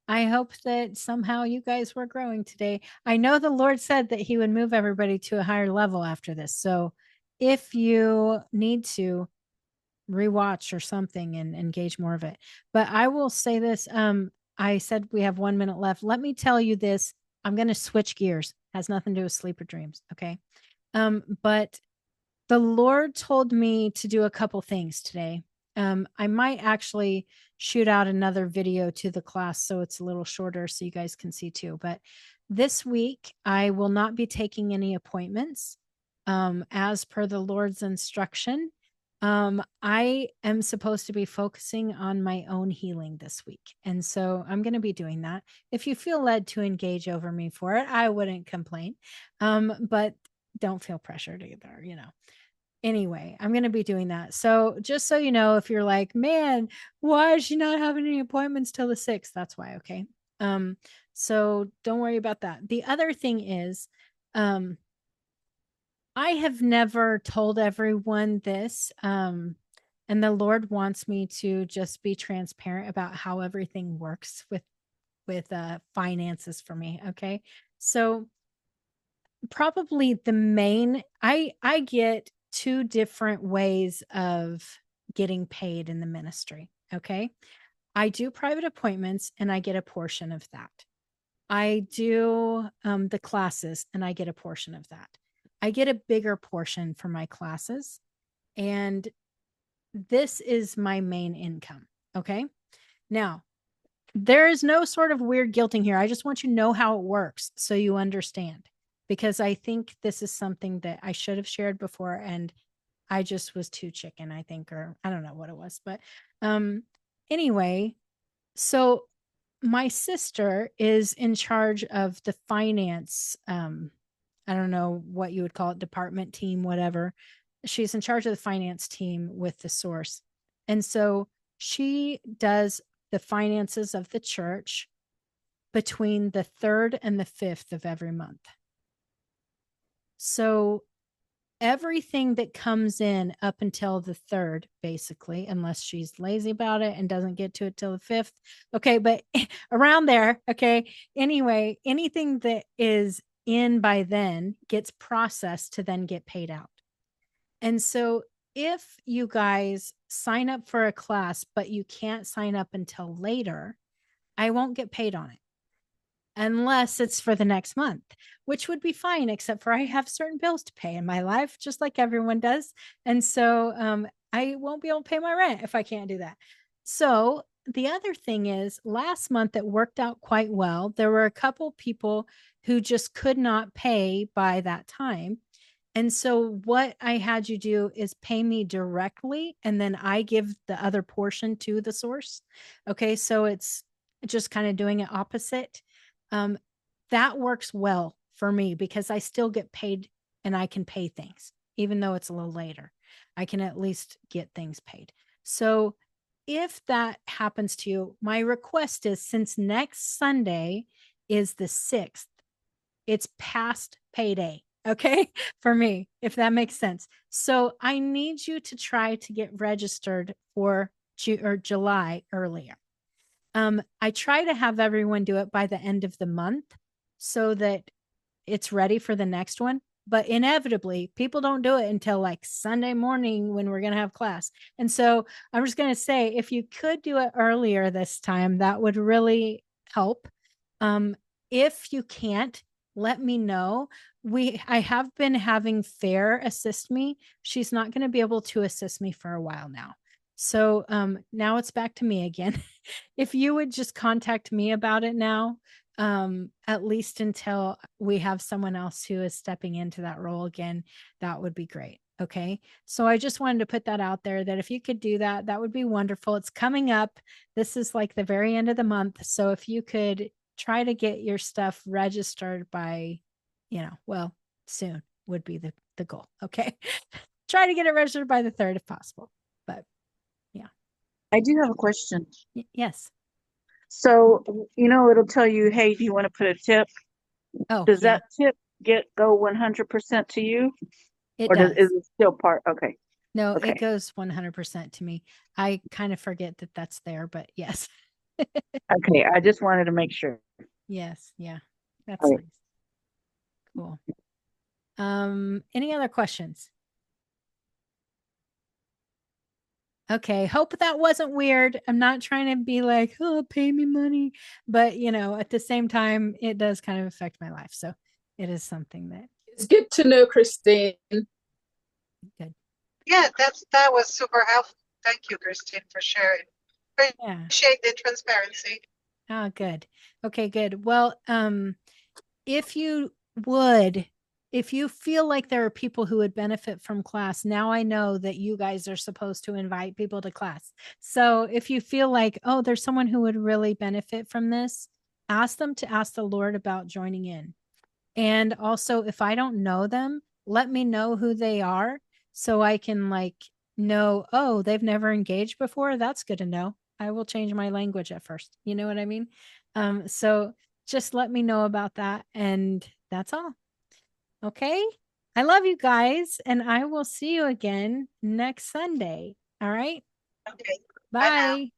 I hope that somehow you guys were growing today. I know the Lord said that He would move everybody to a higher level after this. So if you need to rewatch or something and engage more of it. But I will say this. I said we have 1 minute left. Let me tell you this. I'm going to switch gears. Has nothing to do with sleep or dreams. Okay. But the Lord told me to do a couple things today. I might actually shoot out another video to the class so it's a little shorter so you guys can see too. But this week, I will not be taking any appointments as per the Lord's instruction. I am supposed to be focusing on my own healing this week. And so I'm going to be doing that. If you feel led to engage over me for it, I wouldn't complain. But don't feel pressured either, you know. Anyway, I'm going to be doing that. So just so you know, if you're like, man, why is she not having any appointments till the 6th? That's why. Okay. So don't worry about that. The other thing is, I have never told everyone this. And the Lord wants me to just be transparent about how everything works with finances for me. Okay. So probably the main I get 2 different ways of getting paid in the ministry. Okay. I do private appointments and I get a portion of that. I do the classes and I get a portion of that. I get a bigger portion for my classes. And this is my main income. Okay. Now, there is no sort of weird guilting here. I just want you to know how it works so you understand, because I think this is something that I should have shared before and I just was too chicken, I think, or I don't know what it was. But anyway, so my sister is in charge of the finance. I don't know what you would call it, department, team, whatever. She's in charge of the finance team with the source. And so she does the finances of the church between the 3rd and the 5th of every month. So everything that comes in up until the 3rd, basically, unless she's lazy about it and doesn't get to it till the 5th. Okay. But around there. Okay. Anyway, anything that is in by then gets processed to then get paid out. And so if you guys sign up for a class, but you can't sign up until later, I won't get paid on it unless it's for the next month, which would be fine, except for I have certain bills to pay in my life, just like everyone does. And so I won't be able to pay my rent if I can't do that. So the other thing is, last month it worked out quite well. There were a couple people who just could not pay by that time. And so what I had you do is pay me directly, and then I give the other portion to the source. Okay. So it's just kind of doing it opposite. That works well for me because I still get paid and I can pay things, even though it's a little later. I can at least get things paid. So if that happens to you, my request is, since next Sunday is the 6th, it's past payday. Okay. For me, if that makes sense. So I need you to try to get registered for July earlier. I try to have everyone do it by the end of the month so that it's ready for the next one. But inevitably, people don't do it until like Sunday morning when we're going to have class. And so I'm just going to say, if you could do it earlier this time, that would really help. If you can't, let me know. I have been having Fair assist me. She's not going to be able to assist me for a while now. So now it's back to me again. If you would just contact me about it now, at least until we have someone else who is stepping into that role again, that would be great. Okay. So I just wanted to put that out there, that if you could do that, that would be wonderful. It's coming up. This is like the very end of the month. So if you could try to get your stuff registered by, well, soon would be the goal. Okay. Try to get it registered by the 3rd if possible. But yeah. I do have a question. Yes. So, it'll tell you, hey, do you want to put a tip? Oh, does yeah. that tip go 100% to you? It or does. Is it still part? Okay. No, Okay. it goes 100% to me. I kind of forget that that's there, but yes. Okay. I just wanted to make sure. Yes. Yeah. That's All right. nice. Cool. Any other questions? Okay. Hope that wasn't weird. I'm not trying to be like, oh, pay me money. But, at the same time, it does kind of affect my life. So it is something that. It's good to know, Christine. Good. Yeah, that was super helpful. Thank you, Christine, for sharing. Yeah. Appreciate the transparency. Oh, good. Okay, good. Well, if you would, if you feel like there are people who would benefit from class, now I know that you guys are supposed to invite people to class. So if you feel like, oh, there's someone who would really benefit from this, ask them to ask the Lord about joining in. And also, if I don't know them, let me know who they are so I can know, oh, they've never engaged before. That's good to know. I will change my language at first. You know what I mean? So just let me know about that. And that's all. Okay. I love you guys. And I will see you again next Sunday. All right. Okay. Bye.